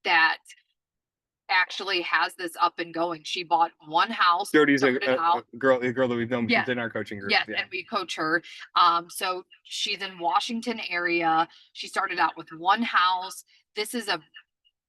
That actually has this up and going. She bought one house. Jody's a girl that we've known Yeah. within our coaching group. Yes, and we coach her. So she's in Washington area. She started out with one house. This is a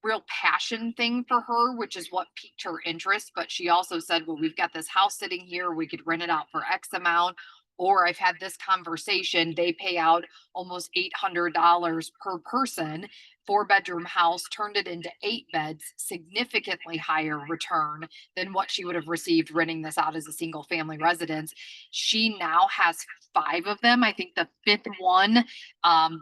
real passion thing for her, which is what piqued her interest. But she also said, well, we've got this house sitting here. We could rent it out for X amount. Or I've had this conversation. They pay out almost $800 per person. 4-bedroom house, turned it into 8 beds, significantly higher return than what she would have received renting this out as a single family residence. She now has 5 of them. I think the 5th one,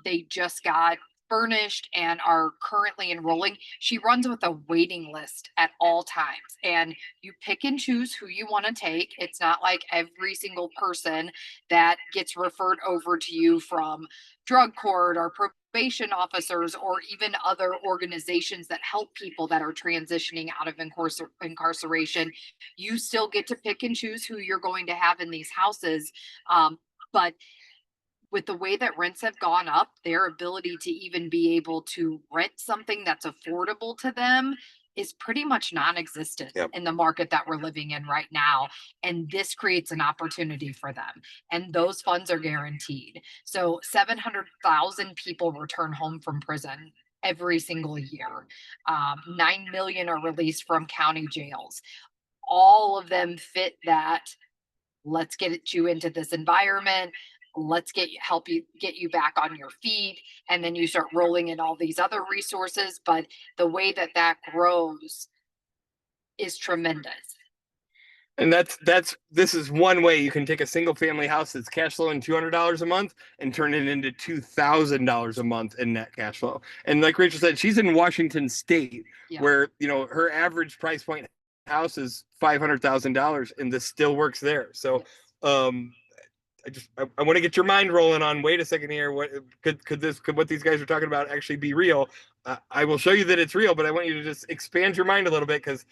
they just got furnished and are currently enrolling. She runs with a waiting list at all times, and you pick and choose who you want to take. It's not like every single person that gets referred over to you from drug court or probation officers or even other organizations that help people that are transitioning out of incarceration. You still get to pick and choose who you're going to have in these houses. But with the way that rents have gone up, their ability to even be able to rent something that's affordable to them is pretty much non-existent in the market that we're living in right now. And this creates an opportunity for them. And those funds are guaranteed. So 700,000 people return home from prison every single year. 9 million are released from county jails. All of them fit that. Let's get you into this environment. Let's help you get you back on your feet, and then you start rolling in all these other resources. But the way that grows is tremendous. And this is one way you can take a single family house that's cash flowing $200 a month and turn it into $2,000 a month in net cash flow. And like Rachel said, she's in Washington State, where her average price point house is $500,000, and this still works there. So I want to get your mind rolling on, wait a second here, what could what these guys are talking about actually be real? I will show you that it's real, but I want you to just expand your mind a little bit, because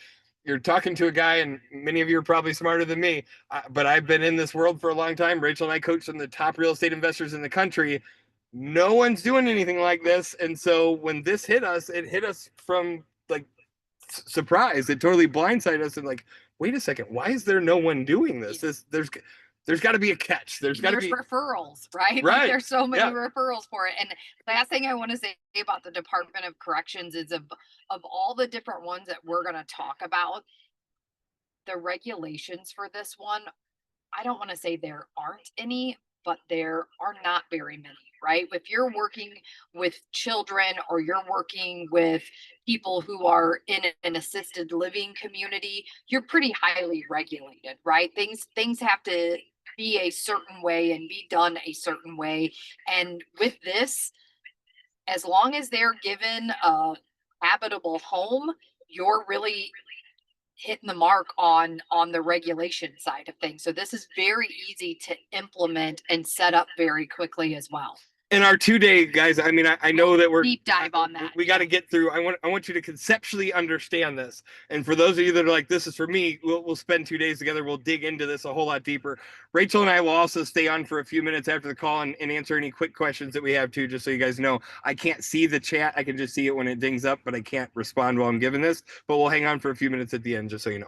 you're talking to a guy, and many of you are probably smarter than me, but I've been in this world for a long time. Rachel and I coach some of the top real estate investors in the country. No one's doing anything like this. And so when this hit us, it hit us from like surprise. It totally blindsided us, and like, wait a second, why is there no one doing this? There's there's got to be a catch. There's got to There's be referrals, right? Like right. there's so many Yeah. referrals for it. And last thing I want to say about the Department of Corrections is of all the different ones that we're going to talk about, the regulations for this one, I don't want to say there aren't any, but there are not very many, right? If you're working with children or you're working with people who are in an assisted living community, you're pretty highly regulated, right? Things have to be a certain way and be done a certain way. And with this, as long as they're given a habitable home, you're really hitting the mark on the regulation side of things. So this is very easy to implement and set up very quickly as well. In our 2-day, guys, I mean, I know that we're Deep dive on that. we got to get through. I want you to conceptually understand this. And for those of you that are like, this is for me, we'll spend 2 days together. We'll dig into this a whole lot deeper. Rachel and I will also stay on for a few minutes after the call and answer any quick questions that we have too, just so you guys know. I can't see the chat. I can just see it when it dings up, but I can't respond while I'm giving this. But we'll hang on for a few minutes at the end, just so you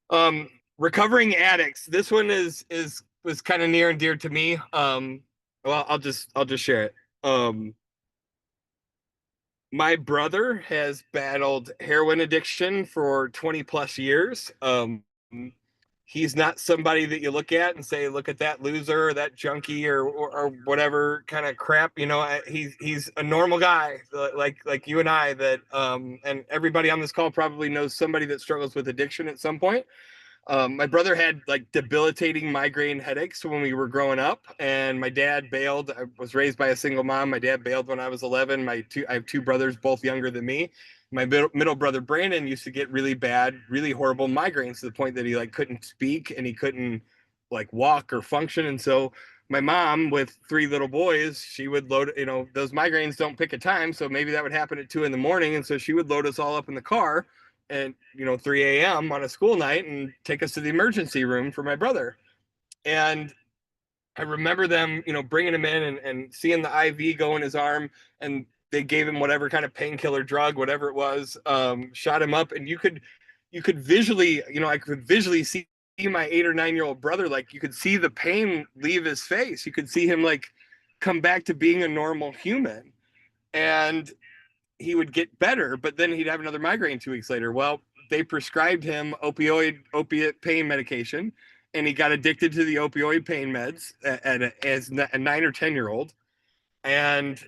know. Recovering addicts. This one was kind of near and dear to me. Well, I'll just share it. My brother has battled heroin addiction for 20 plus years. He's not somebody that you look at and say, look at that loser or that junkie or whatever kind of crap. You know, he's a normal guy like you and I that, and everybody on this call probably knows somebody that struggles with addiction at some point. My brother had like debilitating migraine headaches when we were growing up, and my dad bailed. I was raised by a single mom. My dad bailed when I was 11. I have two brothers, both younger than me. My middle brother Brandon used to get really bad, really horrible migraines to the point that he like couldn't speak and he couldn't like walk or function. And so my mom, with 3 little boys, she would load, you know, those migraines don't pick a time, so maybe that would happen at 2 a.m, and so she would load us all up in the car and 3 a.m. on a school night and take us to the emergency room for my brother. And I remember them, bringing him in and seeing the IV go in his arm, and they gave him whatever kind of painkiller drug, whatever it was, shot him up. And you could visually, I could visually see my 8 or 9-year-old brother, like you could see the pain leave his face. You could see him like come back to being a normal human. And he would get better, but then he'd have another migraine 2 weeks later. Well, they prescribed him opiate pain medication, and he got addicted to the opioid pain meds as a 9 or 10-year-old. And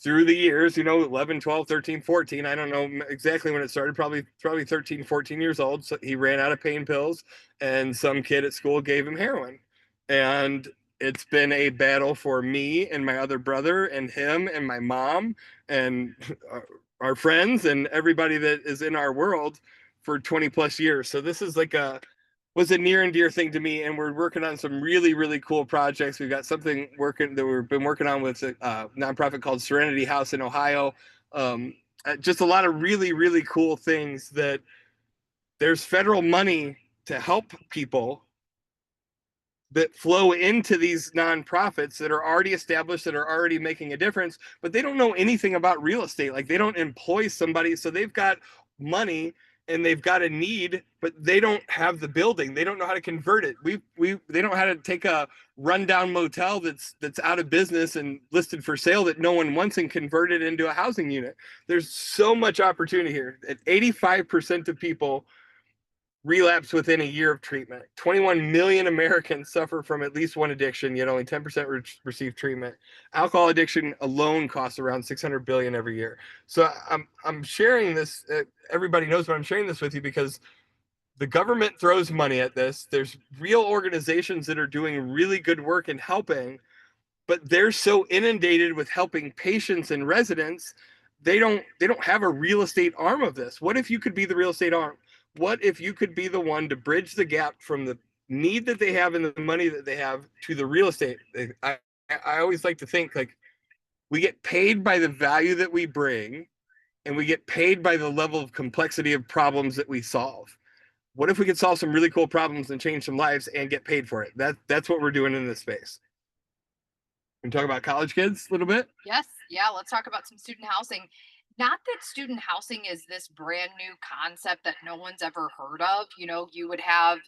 through the years, 11, 12, 13, 14, I don't know exactly when it started, probably 13, 14 years old. So he ran out of pain pills, and some kid at school gave him heroin. And it's been a battle for me and my other brother and him and my mom and our friends and everybody that is in our world for 20 plus years. So this is was a near and dear thing to me. And we're working on some really, really cool projects. We've got something that we've been working on with a nonprofit called Serenity House in Ohio. Just a lot of really, really cool things that there's federal money to help people that flow into these nonprofits that are already established, that are already making a difference, but they don't know anything about real estate. Like they don't employ somebody. So they've got money and they've got a need, but they don't have the building. They don't know how to convert it. They don't know how to take a rundown motel that's out of business and listed for sale that no one wants and convert it into a housing unit. There's so much opportunity here. 85% of people relapse within a year of treatment. 21 million Americans suffer from at least one addiction, yet only 10% receive treatment. Alcohol addiction alone costs around $600 billion every year. So I'm sharing this. Everybody knows, but I'm sharing this with you because the government throws money at this. There's real organizations that are doing really good work in helping, but they're so inundated with helping patients and residents, they don't have a real estate arm of this. What if you could be the real estate arm? What if you could be the one to bridge the gap from the need that they have and the money that they have to the real estate? I always like to think like we get paid by the value that we bring, and we get paid by the level of complexity of problems that we solve. What if we could solve some really cool problems and change some lives and get paid for it? That's what we're doing in this space. Can we talk about college kids a little bit? Yes. Yeah. Let's talk about some student housing. Not that student housing is this brand new concept that no one's ever heard of. You would have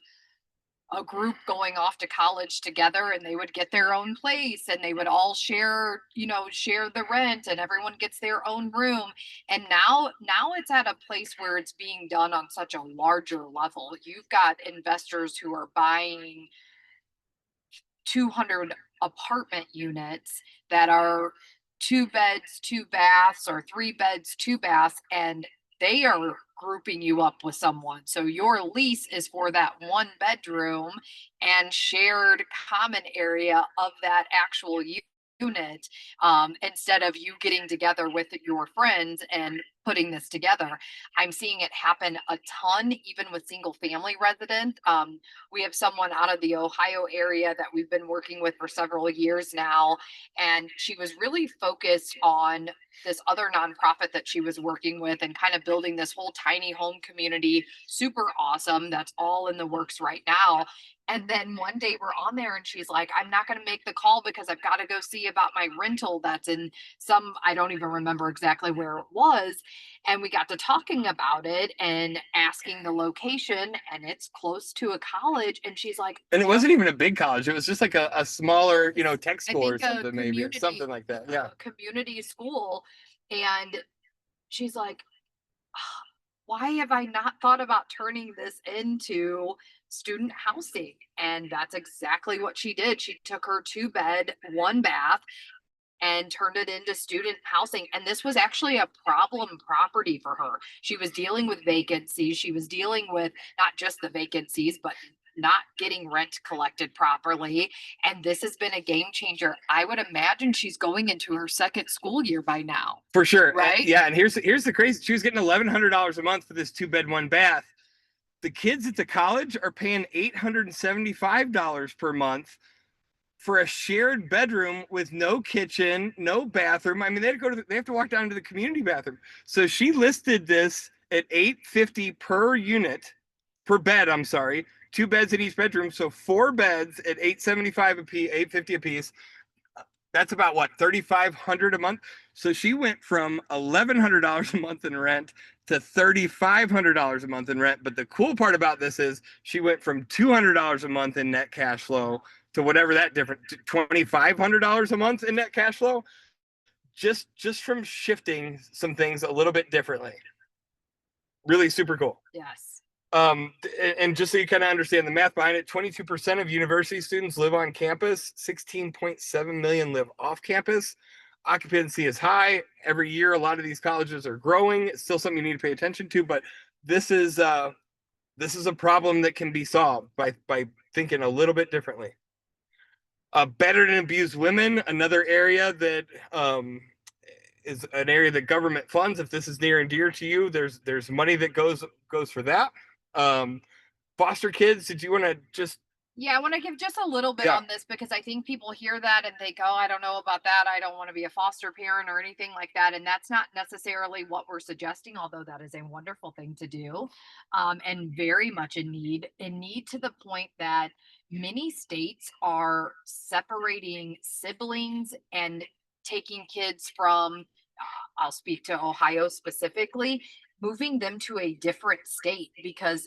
a group going off to college together, and they would get their own place, and they would all share, share the rent, and everyone gets their own room. And now it's at a place where it's being done on such a larger level. You've got investors who are buying 200 apartment units that are 2 beds, 2 baths, or 3 beds, 2 baths, and they are grouping you up with someone. So your lease is for that 1 bedroom and shared common area of that actual unit, instead of you getting together with your friends and putting this together. I'm seeing it happen a ton, even with single family residents. We have someone out of the Ohio area that we've been working with for several years now, and she was really focused on this other nonprofit that she was working with and kind of building this whole tiny home community. Super awesome. That's all in the works right now. And then one day we're on there and she's like, I'm not going to make the call because I've got to go see about my rental that's in I don't even remember exactly where it was. And we got to talking about it and asking the location, and it's close to a college. And she's like, And it wasn't even a big college. It was just like a smaller, tech I school or think a something, maybe, or something like that. Yeah. community school. And she's like, "Ah, why have I not thought about turning this into student housing?" And that's exactly what she did. She took her 2 bed, 1 bath and turned it into student housing. And this was actually a problem property for her. She was dealing with vacancies. She was dealing with not just the vacancies, but not getting rent collected properly. And this has been a game changer. I would imagine she's going into her second school year by now. For sure. Right? Yeah. And here's the crazy. She was getting $1,100 a month for this 2 bed, 1 bath. The kids at the college are paying $875 per month for a shared bedroom with no kitchen, no bathroom. I mean, they have to walk down to the community bathroom. So she listed this at $850 per unit, per bed. I'm sorry, 2 beds in each bedroom. So 4 beds at $875 a piece, $850 a piece. That's about what, $3,500 a month. So she went from $1,100 a month in rent to $3,500 a month in rent. But the cool part about this is she went from $200 a month in net cash flow to whatever that different, $2,500 a month in net cash flow, just from shifting some things a little bit differently. Really super cool. Yes. And just so you kind of understand the math behind it, 22% of university students live on campus, 16.7 million live off campus. Occupancy is high. Every year, a lot of these colleges are growing. It's still something you need to pay attention to, but this is a problem that can be solved by thinking a little bit differently. Battered and abused women, another area that is an area that government funds. If this is near and dear to you, there's money that goes for that. Foster kids, did you want to just Yeah, I want to give just a little bit on this because I think people hear that and think, oh, I don't know about that. I don't want to be a foster parent or anything like that. And that's not necessarily what we're suggesting, although that is a wonderful thing to do, and very much in need to the point that many states are separating siblings and taking kids from, I'll speak to Ohio specifically, moving them to a different state because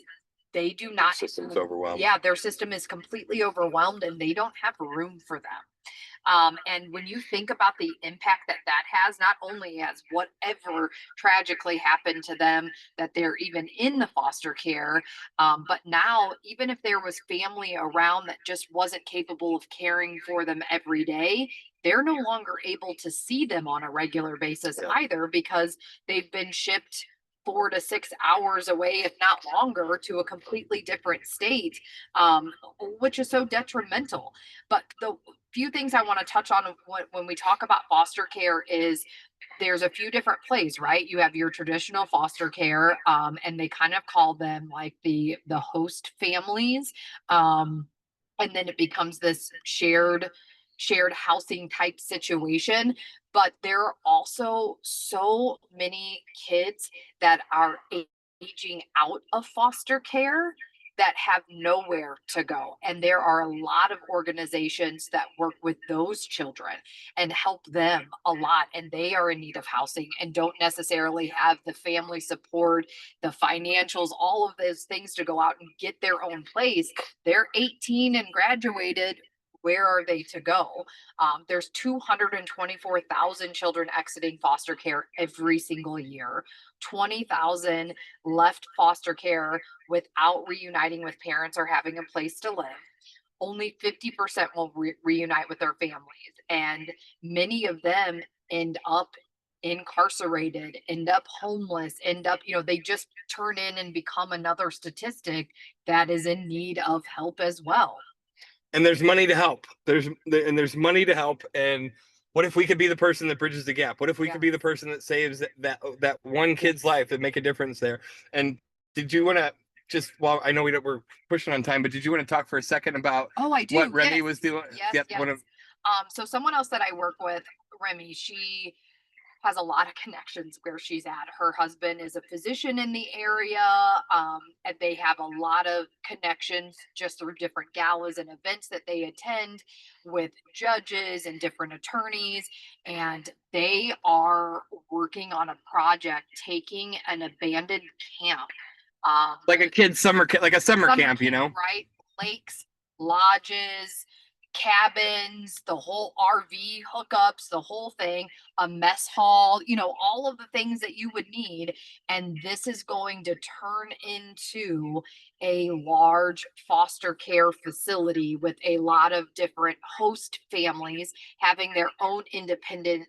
they do not. system's overwhelmed? Yeah, their system is completely overwhelmed and they don't have room for them. And when you think about the impact that that has, not only as whatever tragically happened to them, that they're even in the foster care, but now, even if there was family around that just wasn't capable of caring for them every day, they're no longer able to see them on a regular basis either because they've been shipped 4 to 6 hours away, if not longer, to a completely different state, which is so detrimental. But the few things I want to touch on when we talk about foster care is there's a few different plays, right? You have your traditional foster care, and they kind of call them like the host families, and then it becomes this shared housing type situation. But there are also so many kids that are aging out of foster care that have nowhere to go. And there are a lot of organizations that work with those children and help them a lot. And they are in need of housing and don't necessarily have the family support, the financials, all of those things to go out and get their own place. They're 18 and graduated. Where are they to go? There's 224,000 children exiting foster care every single year. 20,000 left foster care without reuniting with parents or having a place to live. Only 50% will reunite with their families. And many of them end up incarcerated, end up homeless, end up, they just turn in and become another statistic that is in need of help as well. And there's money to help. There's money to help. And what if we could be the person that bridges the gap? What if we could be the person that saves that one kid's life and make a difference there? And did you want to just, well, I know we're pushing on time, but did you want to talk for a second about I do. what Remy was doing? Yes. So someone else that I work with, Remy, she has a lot of connections where she's at. Her husband is a physician in the area, and they have a lot of connections just through different galas and events that they attend with judges and different attorneys. And they are working on a project taking an abandoned camp. Like a kid's summer camp, like a summer camp, right? Lakes, lodges, cabins, the whole RV hookups, the whole thing, a mess hall, all of the things that you would need. And this is going to turn into a large foster care facility with a lot of different host families having their own independent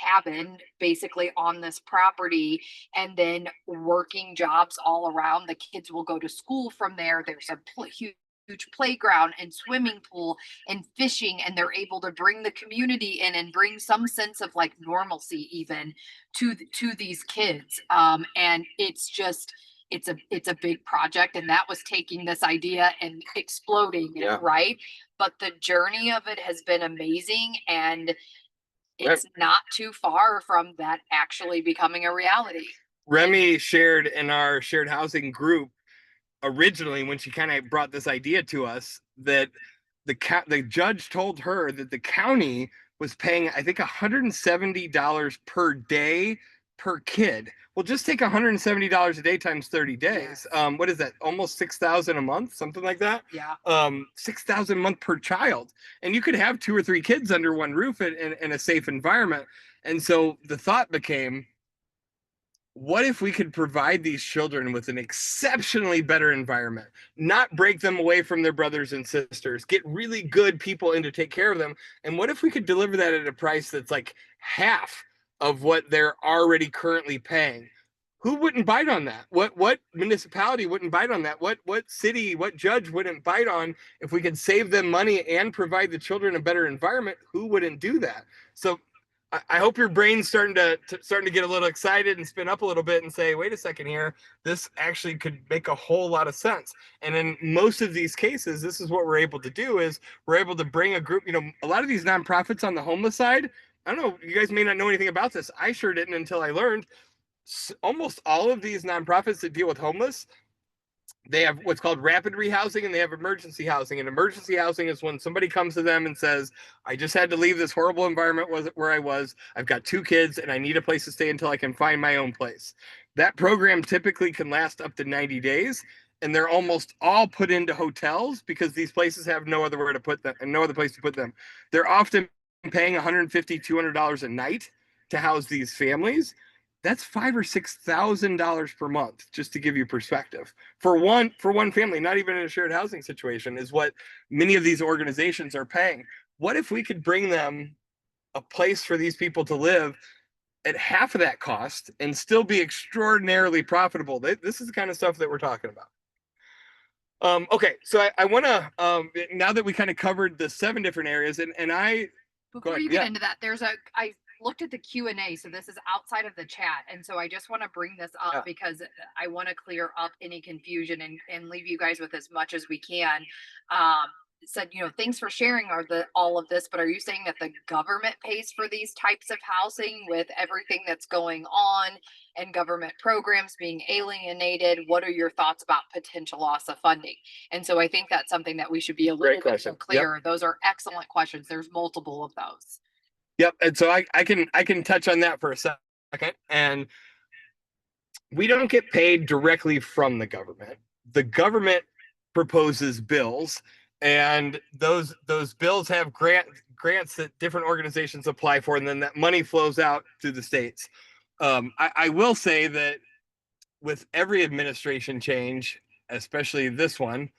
cabin basically on this property, and then working jobs all around. The kids will go to school from there. There's a huge playground and swimming pool and fishing, and they're able to bring the community in and bring some sense of like normalcy even to these kids. And it's just it's a big project, and that was taking this idea and exploding it, right? But the journey of it has been amazing, and it's not too far from that actually becoming a reality. Remy shared in our shared housing group originally, when she kind of brought this idea to us, that the judge told her that the county was paying, I think, $170 per day per kid. Well, just take $170 a day times 30 days. Yeah. What is that? Almost $6,000 a month, something like that. Yeah. $6,000 a month per child, and you could have 2 or 3 kids under one roof in a safe environment. And so the thought became, what if we could provide these children with an exceptionally better environment, not break them away from their brothers and sisters, get really good people in to take care of them? And what if we could deliver that at a price that's like half of what they're already currently paying? Who wouldn't bite on that? What municipality wouldn't bite on that? What city, what judge wouldn't bite on if we could save them money and provide the children a better environment? Who wouldn't do that? So I hope your brain's starting to get a little excited and spin up a little bit and say, wait a second here, this actually could make a whole lot of sense. And in most of these cases, this is what we're able to do, is we're able to bring a group, a lot of these nonprofits on the homeless side, I don't know, you guys may not know anything about this. I sure didn't until I learned. Almost all of these nonprofits that deal with homeless, they have what's called rapid rehousing, and they have emergency housing. And emergency housing is when somebody comes to them and says, I just had to leave this horrible environment where I was. I've got 2 kids and I need a place to stay until I can find my own place. That program typically can last up to 90 days. And they're almost all put into hotels because these places have no other where to put them and no other place to put them. They're often paying $150, $200 a night to house these families. That's $5,000 or $6,000 per month, just to give you perspective. For one family, not even in a shared housing situation, is what many of these organizations are paying. What if we could bring them a place for these people to live at half of that cost and still be extraordinarily profitable? This is the kind of stuff that we're talking about. Okay, so I want to, now that we kind of covered the 7 different areas, and I... Before you get into that, I looked at the Q&A, so this is outside of the chat, and so I just want to bring this up because I want to clear up any confusion and leave you guys with as much as we can. said, thanks for sharing all of this, but are you saying that the government pays for these types of housing with everything that's going on and government programs being alienated? What are your thoughts about potential loss of funding? And so I think that's something that we should be a little Great bit question. more clear. Those are excellent questions. There's multiple of those. Yep. And so I can touch on that for a second. And we don't get paid directly from the government. The government proposes bills, and those bills have grants that different organizations apply for, and then that money flows out to the states. I will say that with every administration change, especially this one,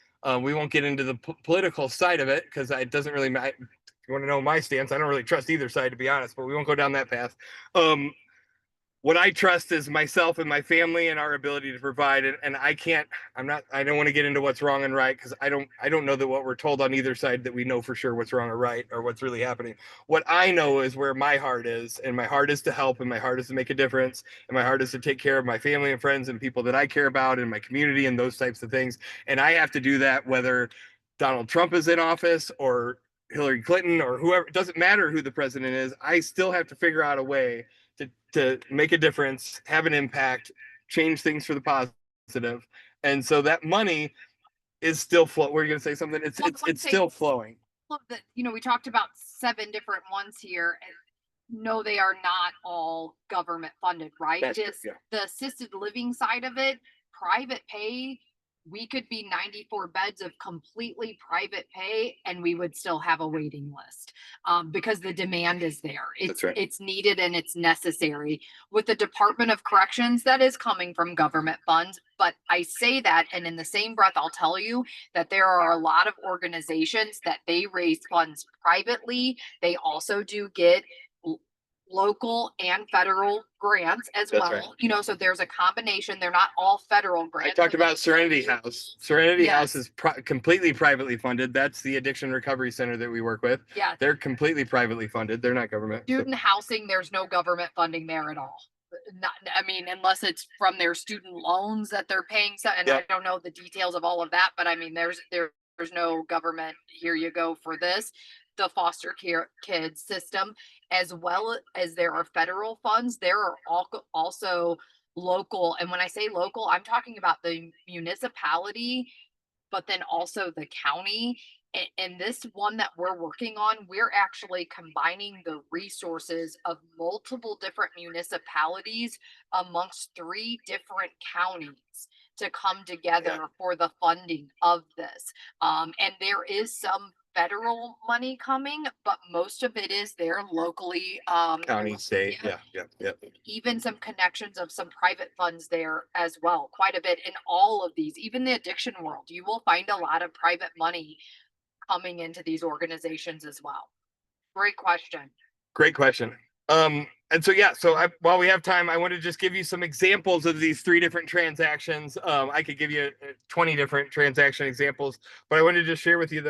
we won't get into the political side of it because it doesn't really matter. If you want to know my stance, I don't really trust either side, to be honest, but we won't go down that path. What I trust is myself and my family and our ability to provide. And I don't want to get into what's wrong and right, because I don't know that what we're told on either side that we know for sure what's wrong or right or what's really happening. What I know is where my heart is, and my heart is to help, and my heart is to make a difference, and my heart is to take care of my family and friends and people that I care about in my community and those types of things. And I have to do that whether Donald Trump is in office or Hillary Clinton or whoever. It doesn't matter who the president is. I still have to figure out a way to make a difference, have an impact, change things for the positive. And so that money is still flowing. Were you going to say something? It's still flowing. That, we talked about 7 different ones here. And no, they are not all government funded, right? That's true, yeah. The assisted living side of it, private pay, we could be 94 beds of completely private pay and we would still have a waiting list, because the demand is there. That's right. It's needed and it's necessary. With the Department of Corrections, that is coming from government funds. But I say that, and in the same breath, I'll tell you that there are a lot of organizations that they raise funds privately. They also do get local and federal grants as That's well. right. So there's a combination. They're not all federal grants. I talked about Serenity House. Serenity Yes. House is completely privately funded. That's the addiction recovery center that we work with. Yeah. They're completely privately funded. They're not government. Student housing, there's no government funding there at all. Unless it's from their student loans that they're paying. And Yep. I don't know the details of all of that, but there's no government. Here you go for this. The foster care kids system, as well as there are federal funds, there are also local. And when I say local, I'm talking about the municipality, but then also the county. And this one that we're working on, we're actually combining the resources of multiple different municipalities amongst 3 different counties to come together for the funding of this. And there is some federal money coming, but most of it is there locally. County, state. Yeah. Even some connections of some private funds there as well. Quite a bit in all of these, even the addiction world. You will find a lot of private money coming into these organizations as well. Great question. Great question. And so, yeah, while we have time, I want to just give you some examples of these 3 different transactions. I could give you 20 different transaction examples, but I wanted to just share with you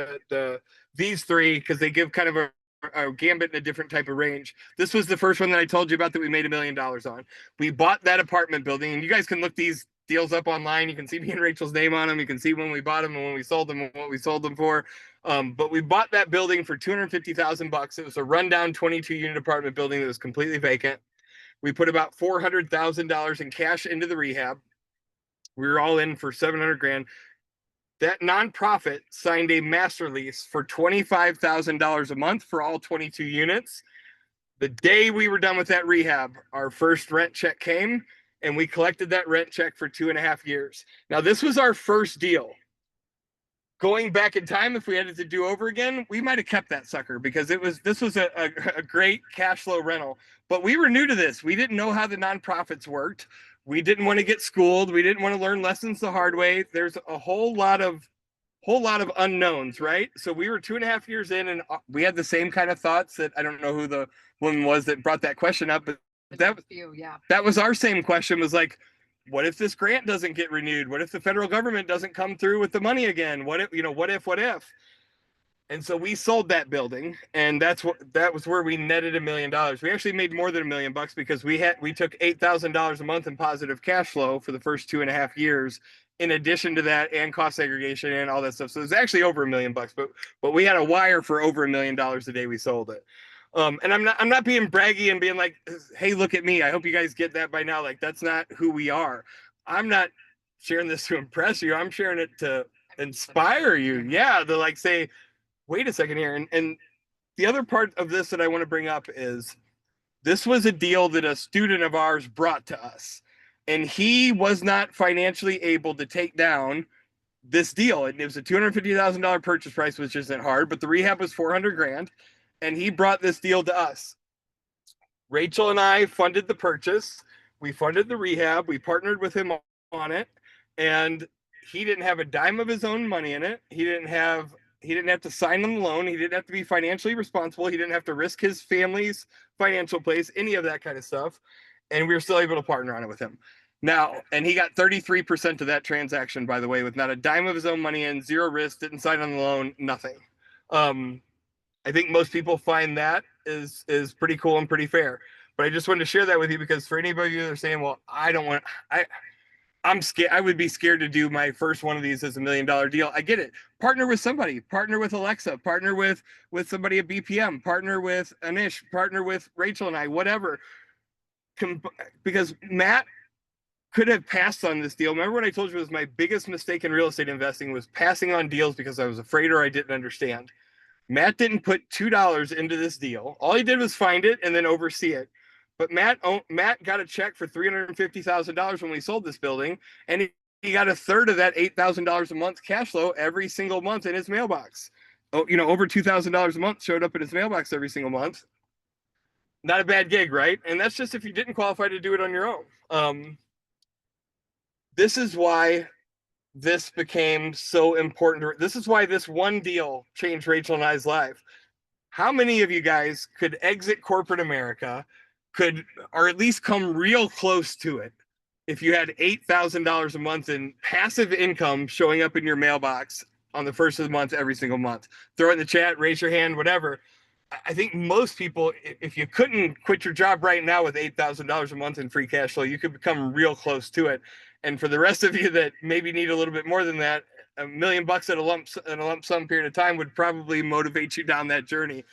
these 3 because they give kind of a gambit in a different type of range. This was the first one that I told you about that we made $1 million on. We bought that apartment building, and you guys can look these deals up online. You can see me and Rachel's name on them. You can see when we bought them and when we sold them and what we sold them for. But we bought that building for $250,000. It was a rundown 22-unit apartment building that was completely vacant. We put about $400,000 in cash into the rehab. We were all in for $700,000. That nonprofit signed a master lease for $25,000 a month for all 22 units. The day we were done with that rehab, our first rent check came, and we collected that rent check for 2.5 years. Now, this was our first deal. Going back in time, if we had it to do over again, we might have kept that sucker because this was a great cash flow rental. But we were new to this. We didn't know how the nonprofits worked. We didn't want to get schooled. We didn't want to learn lessons the hard way. There's a whole lot of unknowns, right? So we were 2.5 years in, and we had the same kind of thoughts that I don't know who the woman was that brought that question up, but that was our same question, was like, what if this grant doesn't get renewed? What if the federal government doesn't come through with the money again? What if? And so we sold that building, and that was where we netted $1 million. We actually made more than $1 million because we took $8,000 a month in positive cash flow for the first 2.5 years in addition to that, and cost segregation and all that stuff. So it's actually over $1 million, but we had a wire for over $1 million the day we sold it. And I'm not being braggy and being like, hey, look at me. I hope you guys get that by now. Like, that's not who we are. I'm not sharing this to impress you. I'm sharing it to inspire you. Yeah, to like say, wait a second here. And the other part of this that I want to bring up is this was a deal that a student of ours brought to us, and he was not financially able to take down this deal. And it was a $250,000 purchase price, which isn't hard, but the rehab was 400 grand. And he brought this deal to us. Rachel and I funded the purchase. We funded the rehab. We partnered with him on it. And he didn't have a dime of his own money in it. He didn't have to sign on the loan. He didn't have to be financially responsible. He didn't have to risk his family's financial place, any of that kind of stuff. And we were still able to partner on it with him. Now, and he got 33% of that transaction, by the way, with not a dime of his own money in, zero risk, didn't sign on the loan, nothing. I think most people find that is pretty cool and pretty fair. But I just wanted to share that with you because for anybody of you that are saying, well, I'm scared, I would be scared to do my first one of these as $1 million deal. I get it. Partner with somebody, partner with Alexa, partner with somebody at BPM, partner with Anish, partner with Rachel and I, whatever. Because Matt could have passed on this deal. Remember what I told you was my biggest mistake in real estate investing was passing on deals because I was afraid or I didn't understand. Matt didn't put $2 into this deal. All he did was find it and then oversee it. But Matt got a check for $350,000 when we sold this building, and he got a third of that $8,000 a month cash flow every single month in his mailbox. Oh, over $2,000 a month showed up in his mailbox every single month. Not a bad gig, right? And that's just if you didn't qualify to do it on your own. This is why this became so important. This is why this one deal changed Rachel and I's life. How many of you guys could exit corporate America, or at least come real close to it, if you had $8,000 a month in passive income showing up in your mailbox on the first of the month, every single month? Throw it in the chat, raise your hand, whatever. I think most people, if you couldn't quit your job right now with $8,000 a month in free cash flow, you could become real close to it. And for the rest of you that maybe need a little bit more than that, $1 million at a lump sum period of time would probably motivate you down that journey.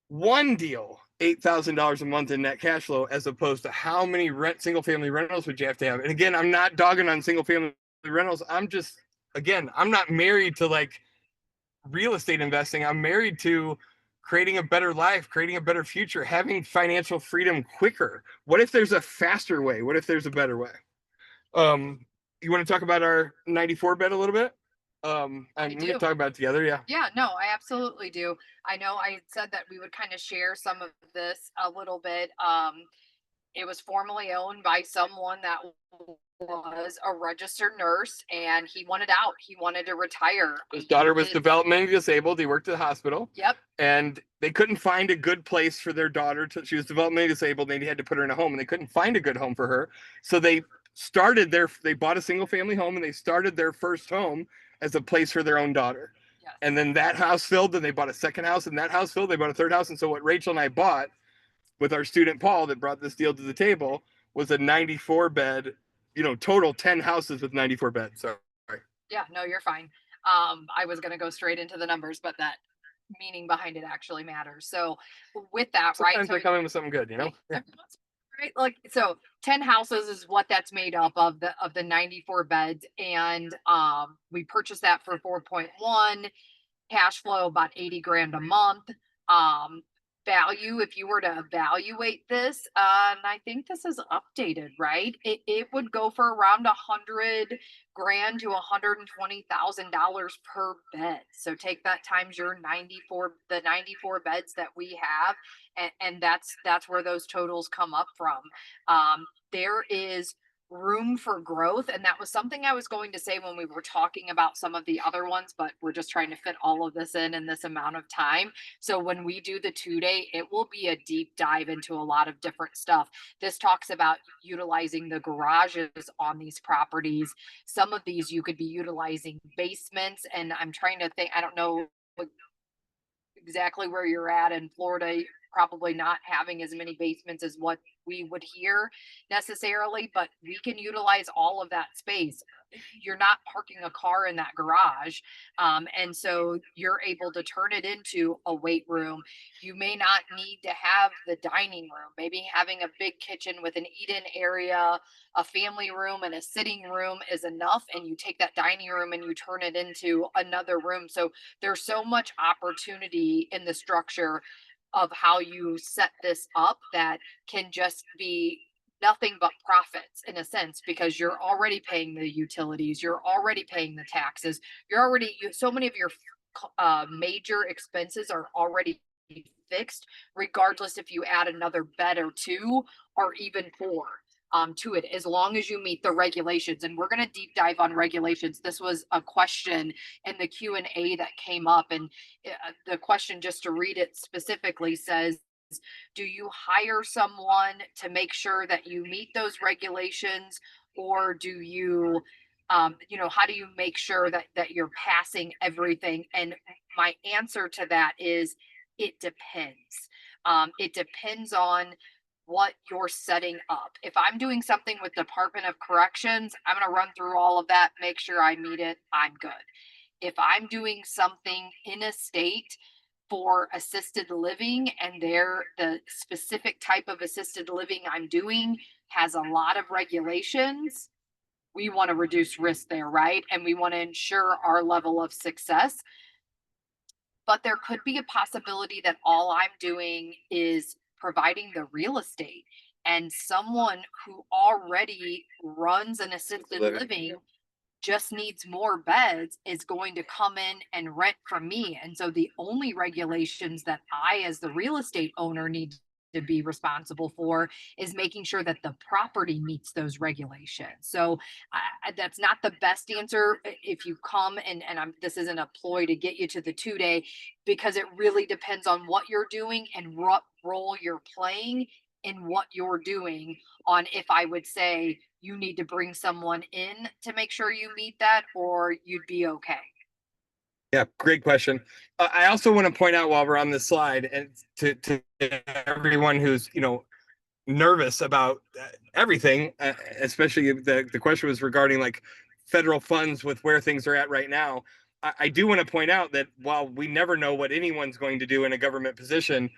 One deal, $8,000 a month in net cash flow, as opposed to how many single family rentals would you have to have? And again, I'm not dogging on single family rentals. I'm not married to like real estate investing. I'm married to creating a better life, creating a better future, having financial freedom quicker. What if there's a faster way? What if there's a better way? You want to talk about our 94 bed a little bit? I'm going to talk about it together. Yeah. Yeah, no, I absolutely do. I know I said that we would kind of share some of this a little bit. It was formerly owned by someone that was a registered nurse, and he wanted out. He wanted to retire. His daughter was developmentally disabled. He worked at the hospital. Yep. And they couldn't find a good place for their daughter. She was developmentally disabled, and they had to put her in a home, and they couldn't find a good home for her. So they bought a single family home, and they started their first home as a place for their own daughter. Yes. And then that house filled, and they bought a second house, and that house filled, they bought a third house. And so what Rachel and I bought with our student Paul that brought this deal to the table was a 94 bed, total 10 houses with 94 beds. Sorry. Yeah, no, you're fine. I was going to go straight into the numbers, but that meaning behind it actually matters. So with that, Sometimes right? they come in with something good, Yeah. Right, like, so 10 houses is what that's made up of, the 94 beds, and we purchased that for 4.1, cash flow about 80 grand a month. Value, if you were to evaluate this, and I think this is updated, right? It would go for around 100 grand to $120,000 per bed. So take that times the 94 beds that we have, and that's where those totals come up from. There is room for growth, and that was something I was going to say when we were talking about some of the other ones, but we're just trying to fit all of this in this amount of time. So when we do the 2-day, it will be a deep dive into a lot of different stuff. This talks about utilizing the garages on these properties. Some of these you could be utilizing basements, and I'm trying to think, I don't know exactly where you're at in Florida. probably not having as many basements as what we would hear necessarily, but we can utilize all of that space. You're not parking a car in that garage. And so you're able to turn it into a weight room. You may not need to have the dining room, maybe having a big kitchen with an eat-in area, a family room and a sitting room is enough, and you take that dining room and you turn it into another room. So there's so much opportunity in the structure of how you set this up that can just be nothing but profits in a sense, because you're already paying the utilities, you're already paying the taxes, so many of your major expenses are already fixed, regardless if you add another bed or two or even four to it, as long as you meet the regulations. And we're going to deep dive on regulations. This was a question in the Q&A that came up, and the question, just to read it specifically, says, do you hire someone to make sure that you meet those regulations, or do you how do you make sure that you're passing everything? And my answer to that is, it depends. It depends on what you're setting up. If I'm doing something with Department of Corrections, I'm going to run through all of that, make sure I meet it, I'm good. If I'm doing something in a state for assisted living, and the specific type of assisted living I'm doing has a lot of regulations, we want to reduce risk there, right? And we want to ensure our level of success. But there could be a possibility that all I'm doing is providing the real estate, and someone who already runs an assisted living just needs more beds is going to come in and rent from me. And so the only regulations that I, as the real estate owner, need to be responsible for is making sure that the property meets those regulations. So that's not the best answer. If you come and this isn't a ploy to get you to the 2-day, because it really depends on what you're doing and what role you're playing in what you're doing, on if I would say you need to bring someone in to make sure you meet that, or you'd be okay. Yeah, great question. I also want to point out, while we're on this slide, and to everyone who's nervous about everything, especially the question was regarding like federal funds with where things are at right now. I do want to point out that while we never know what anyone's going to do in a government position,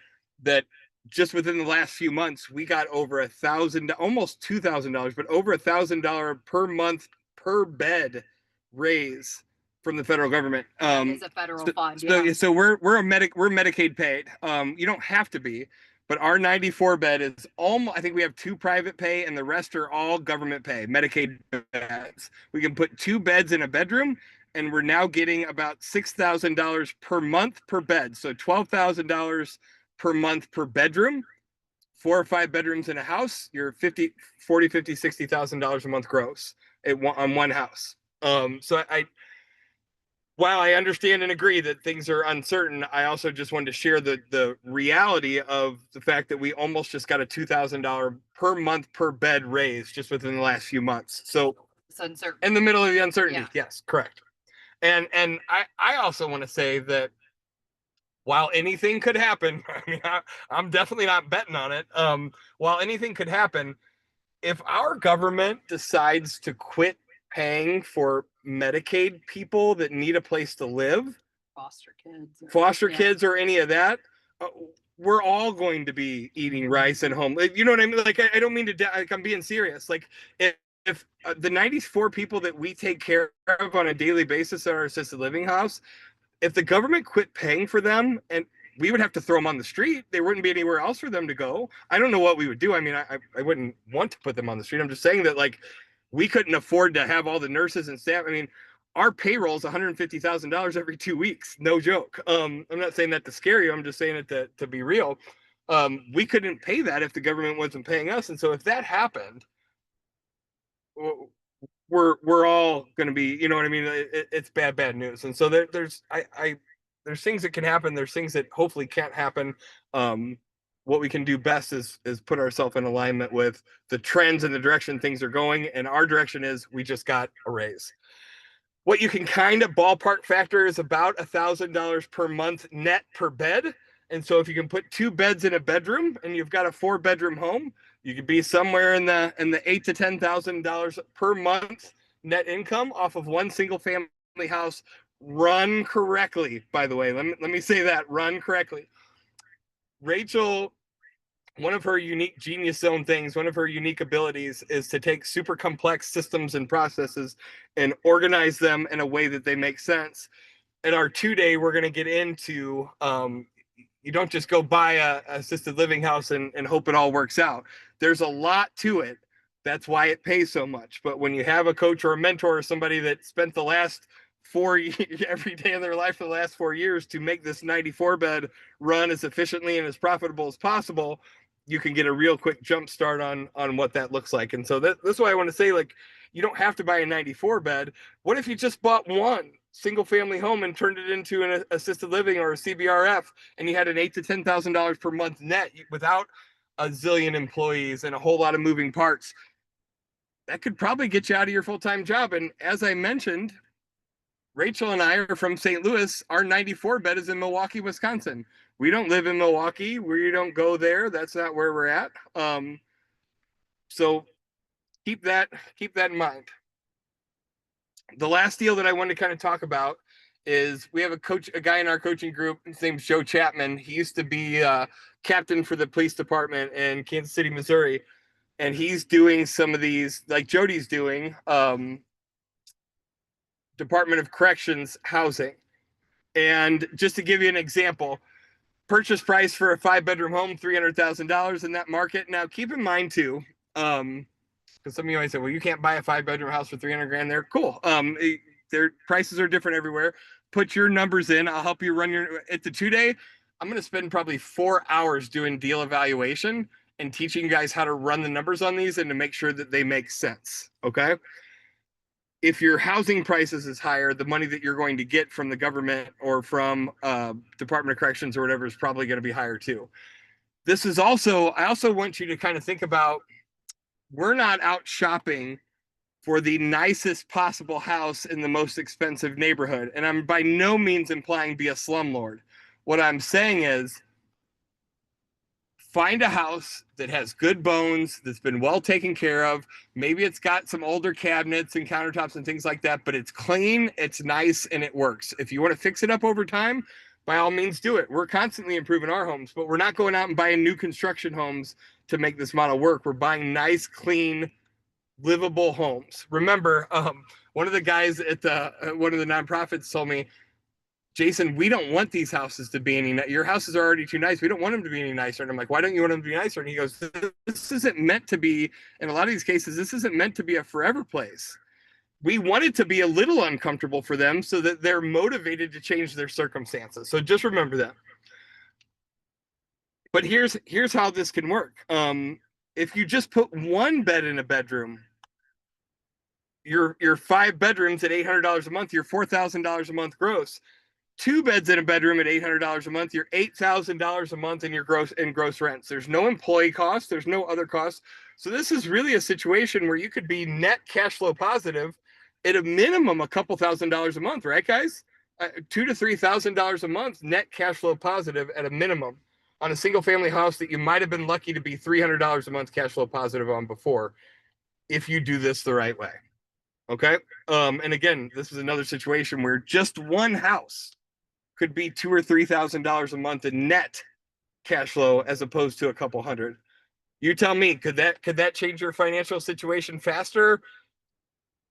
that just within the last few months, we got over $1,000, almost $2,000, but over $1,000 per month per bed raise from the federal government. It's a federal fund. Yeah. So we're Medicaid paid. You don't have to be, but our 94 bed is almost, I think we have 2 private pay and the rest are all government pay, Medicaid beds. We can put 2 beds in a bedroom, and we're now getting about $6,000 per month per bed. So $12,000 per month per bedroom. 4 or 5 bedrooms in a house, you're $60,000 a month gross on one house. So while I understand and agree that things are uncertain, I also just wanted to share the reality of the fact that we almost just got a $2,000 per month per bed raise just within the last few months. So it's uncertain. In the middle of the uncertainty. Yeah. Yes, correct. And I also want to say that while anything could happen, I mean, I'm definitely not betting on it. While anything could happen, if our government decides to quit paying for Medicaid people that need a place to live, foster kids or any of that, we're all going to be eating rice at home. You know what I mean? Like, I don't mean to, like, I'm being serious. Like, if the 94 people that we take care of on a daily basis at our assisted living house, if the government quit paying for them, and we would have to throw them on the street, there wouldn't be anywhere else for them to go. I don't know what we would do. I mean, I wouldn't want to put them on the street. I'm just saying that, like, we couldn't afford to have all the nurses and staff. I mean, our payroll is $150,000 every 2 weeks. No joke. I'm not saying that to scare you. I'm just saying it to be real. We couldn't pay that if the government wasn't paying us. And so if that happened, we're all going to be, you know what I mean? It's bad news. And so there's things that can happen. There's things that hopefully can't happen. What we can do best is put ourselves in alignment with the trends and the direction things are going. And our direction is we just got a raise. What you can kind of ballpark factor is about $1,000 per month net per bed. And so if you can put 2 beds in a bedroom and you've got a 4-bedroom home, you could be somewhere in the $8,000 to $10,000 per month net income off of one single family house, run correctly. By the way, let me say that, run correctly. Rachel, one of her unique genius zone things, one of her unique abilities is to take super complex systems and processes and organize them in a way that they make sense. At our 2-day, we're going to get into you don't just go buy a assisted living house and hope it all works out. There's a lot to it. That's why it pays so much. But when you have a coach or a mentor or somebody that spent the last 4 years, every day of their life for the last 4 years to make this 94 bed run as efficiently and as profitable as possible, you can get a real quick jump start on what that looks like. And so that's why I want to say, like, you don't have to buy a 94 bed. What if you just bought one single family home and turned it into an assisted living or a CBRF, and you had an $8,000 to $10,000 per month net without a zillion employees and a whole lot of moving parts? That could probably get you out of your full-time job. And as I mentioned, Rachel and I are from St. Louis. Our 94 bed is in Milwaukee, Wisconsin. We don't live in Milwaukee. We don't go there. That's not where we're at. So keep that in mind. The last deal that I wanted to kind of talk about is we have a guy in our coaching group. His name's Joe Chapman. He used to be captain for the police department in Kansas City, Missouri. And he's doing some of these, like Jody's doing, Department of Corrections housing. And just to give you an example, purchase price for a 5-bedroom home, $300,000 in that market. Now, keep in mind too, because some of you might say, well, you can't buy a 5-bedroom house for $300,000 there. Cool. Their prices are different everywhere. Put your numbers in. I'll help you run at the 2-day. I'm going to spend probably 4 hours doing deal evaluation and teaching you guys how to run the numbers on these and to make sure that they make sense. Okay. If your housing prices is higher, the money that you're going to get from the government or from Department of Corrections or whatever is probably going to be higher too. This is also, I also want you to kind of think about, we're not out shopping for the nicest possible house in the most expensive neighborhood. And I'm by no means implying be a slumlord. What I'm saying is, find a house that has good bones, that's been well taken care of. Maybe it's got some older cabinets and countertops and things like that, but it's clean, it's nice, and it works. If you want to fix it up over time, by all means do it. We're constantly improving our homes, but we're not going out and buying new construction homes to make this model work. We're buying nice, clean, livable homes. Remember, one of the guys at one of the nonprofits told me, Jason, we don't want these houses to be any, your houses are already too nice. We don't want them to be any nicer. And I'm like, why don't you want them to be nicer? And he goes, this isn't meant to be, in a lot of these cases, this isn't meant to be a forever place. We want it to be a little uncomfortable for them so that they're motivated to change their circumstances. So just remember that. But here's how this can work. If you just put 1 bed in a bedroom, your 5 bedrooms at $800 a month, you're $4,000 a month gross. 2 beds in a bedroom at $800 a month, you're $8,000 a month in your gross rents. There's no employee costs, there's no other costs. So this is really a situation where you could be net cash flow positive at a minimum a couple $1,000s a month, right, guys? $2,000 to $3,000 a month net cash flow positive at a minimum on a single family house that you might have been lucky to be $300 a month cash flow positive on before, if you do this the right way. Okay. And again, this is another situation where just one house could be $2,000 or $3,000 a month in net cash flow as opposed to a couple hundred. You tell me, could that change your financial situation faster?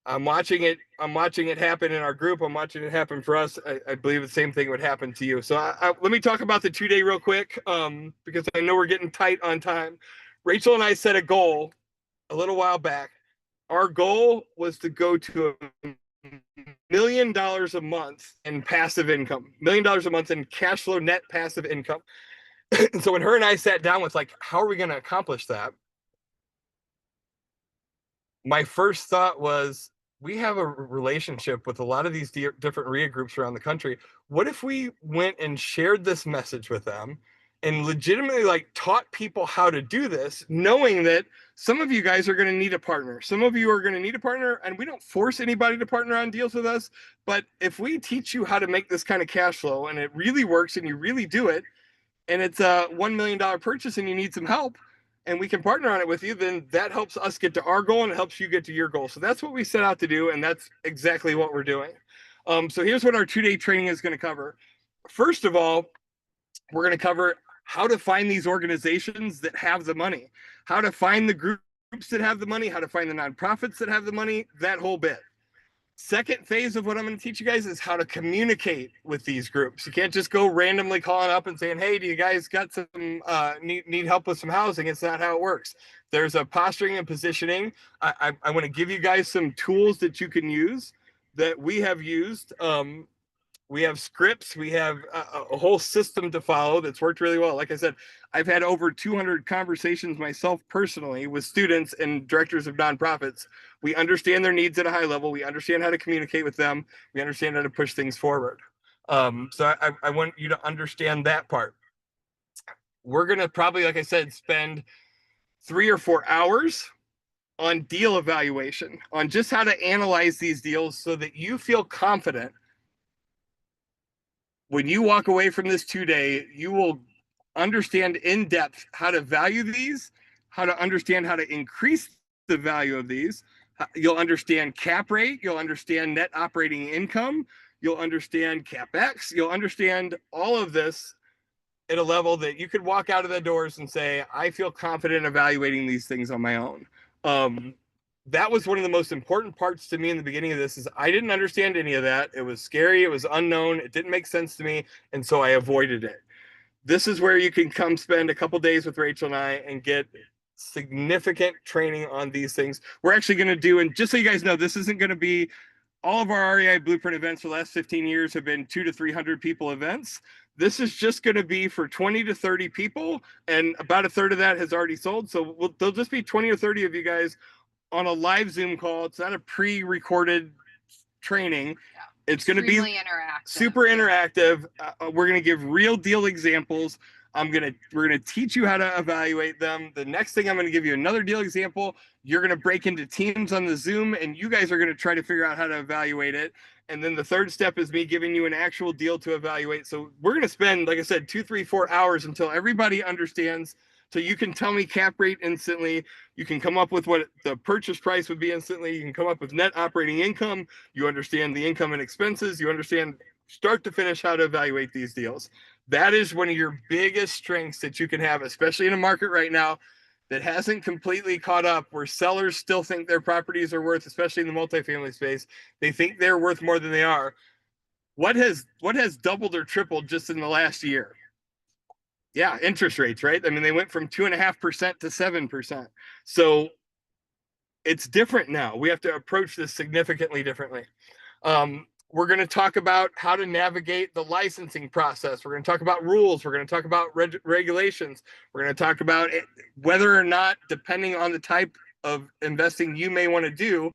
I'm watching it happen in our group. I'm watching it happen for us. I believe the same thing would happen to you. So let me talk about the 2-day real quick, because I know we're getting tight on time. Rachel and I set a goal a little while back. Our goal was to go to $1 million a month in passive income, $1 million a month in cash flow net passive income. So when her and I sat down with, like, how are we going to accomplish that? My first thought was, we have a relationship with a lot of these different RIA groups around the country. What if we went and shared this message with them and legitimately, like, taught people how to do this, knowing that some of you guys are going to need a partner. Some of you are going to need a partner, and we don't force anybody to partner on deals with us. But if we teach you how to make this kind of cash flow and it really works and you really do it, and it's a $1 million purchase and you need some help and we can partner on it with you, then that helps us get to our goal and it helps you get to your goal. So that's what we set out to do. And that's exactly what we're doing. So here's what our 2-day training is going to cover. First of all, we're going to cover how to find these organizations that have the money, how to find the groups that have the money, how to find the nonprofits that have the money, that whole bit. Second phase of what I'm going to teach you guys is how to communicate with these groups. You can't just go randomly calling up and saying, hey, do you guys got some need help with some housing? It's not how it works. There's a posturing and positioning. I want to give you guys some tools that you can use that we have used. We have scripts. We have a whole system to follow that's worked really well. Like I said, I've had over 200 conversations myself personally with students and directors of nonprofits. We understand their needs at a high level. We understand how to communicate with them. We understand how to push things forward. So I want you to understand that part. We're going to probably, like I said, spend 3 or 4 hours on deal evaluation, on just how to analyze these deals so that you feel confident when you walk away from this 2-day, you will understand in depth how to value these, how to understand how to increase the value of these. You'll understand cap rate. You'll understand net operating income. You'll understand CapEx. You'll understand all of this at a level that you could walk out of the doors and say, I feel confident evaluating these things on my own. That was one of the most important parts to me in the beginning of this is I didn't understand any of that. It was scary. It was unknown. It didn't make sense to me. And so I avoided it. This is where you can come spend a couple days with Rachel and I and get significant training on these things. We're actually going to do, and just so you guys know, this isn't going to be all of our REI Blueprint events for the last 15 years have been 200 to 300 people events. This is just going to be for 20 to 30 people, and about a third of that has already sold. So there'll just be 20 or 30 of you guys on a live Zoom call. It's not a pre-recorded training. Yeah. It's going to be interactive. Super interactive. We're going to give real deal examples. We're going to teach you how to evaluate them. The next thing, I'm going to give you another deal example. You're going to break into teams on the Zoom and you guys are going to try to figure out how to evaluate it. And then the third step is me giving you an actual deal to evaluate. So we're going to spend, like I said, 2, 3, 4 hours until everybody understands. So you can tell me cap rate instantly. You can come up with what the purchase price would be instantly. You can come up with net operating income. You understand the income and expenses. You understand start to finish how to evaluate these deals. That is one of your biggest strengths that you can have, especially in a market right now that hasn't completely caught up, where sellers still think their properties are worth, especially in the multifamily space, they think they're worth more than they are. What has doubled or tripled just in the last year? Yeah, interest rates, right? I mean, they went from 2.5% to 7%. So it's different now. We have to approach this significantly differently. We're going to talk about how to navigate the licensing process. We're going to talk about rules. We're going to talk about regulations. We're going to talk about whether or not, depending on the type of investing you may want to do,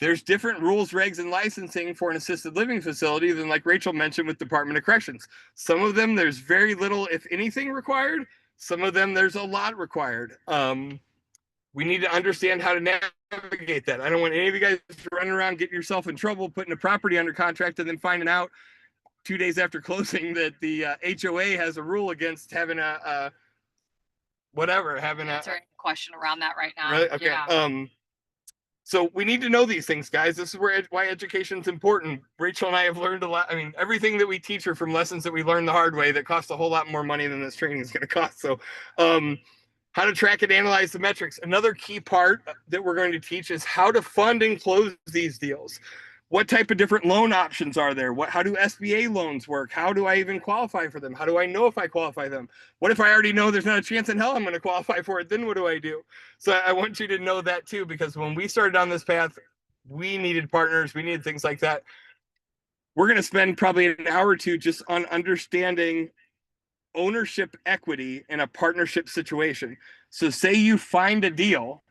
there's different rules, regs, and licensing for an assisted living facility than, like Rachel mentioned, with Department of Corrections. Some of them, there's very little, if anything, required. Some of them, there's a lot required. We need to understand how to navigate that. I don't want any of you guys running around getting yourself in trouble, putting a property under contract, and then finding out 2 days after closing that the HOA has a rule against having a question around that right now. Really? Okay. Yeah. So we need to know these things, guys. This is why education is important. Rachel and I have learned a lot. I mean, everything that we teach are from lessons that we learned the hard way that cost a whole lot more money than this training is going to cost. So how to track and analyze the metrics. Another key part that we're going to teach is how to fund and close these deals. What type of different loan options are there? How do SBA loans work? How do I even qualify for them? How do I know if I qualify them? What if I already know there's not a chance in hell I'm going to qualify for it? Then what do I do? So I want you to know that too, because when we started on this path, we needed partners. We needed things like that. We're going to spend probably an hour or two just on understanding ownership equity in a partnership situation. So say you find a deal,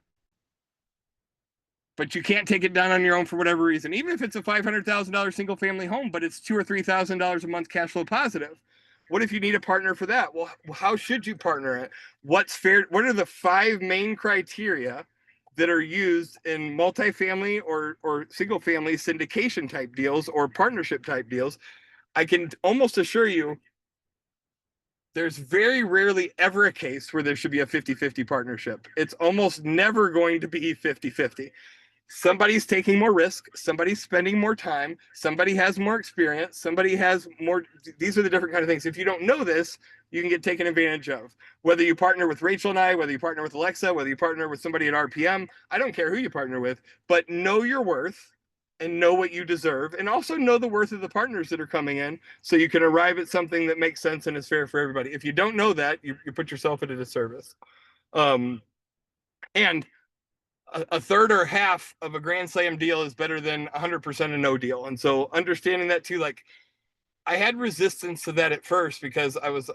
but you can't take it down on your own for whatever reason, even if it's a $500,000 single family home, but it's $2,000 or $3,000 a month cash flow positive. What if you need a partner for that? Well, how should you partner it? What's fair? What are the 5 main criteria that are used in multifamily or single family syndication type deals or partnership type deals? I can almost assure you there's very rarely ever a case where there should be a 50-50 partnership. It's almost never going to be 50-50. Somebody's taking more risk, somebody's spending more time, somebody has more experience, somebody has more. These are the different kind of things. If you don't know this, you can get taken advantage of. Whether you partner with Rachel and I, whether you partner with Alexa, whether you partner with somebody at RPM, I don't care who you partner with, but know your worth and know what you deserve, and also know the worth of the partners that are coming in, so you can arrive at something that makes sense and is fair for everybody. If you don't know that, you put yourself at a disservice. And a third or half of a Grand Slam deal is better than 100% a no deal. And so understanding that too, like, I had resistance to that at first because I was,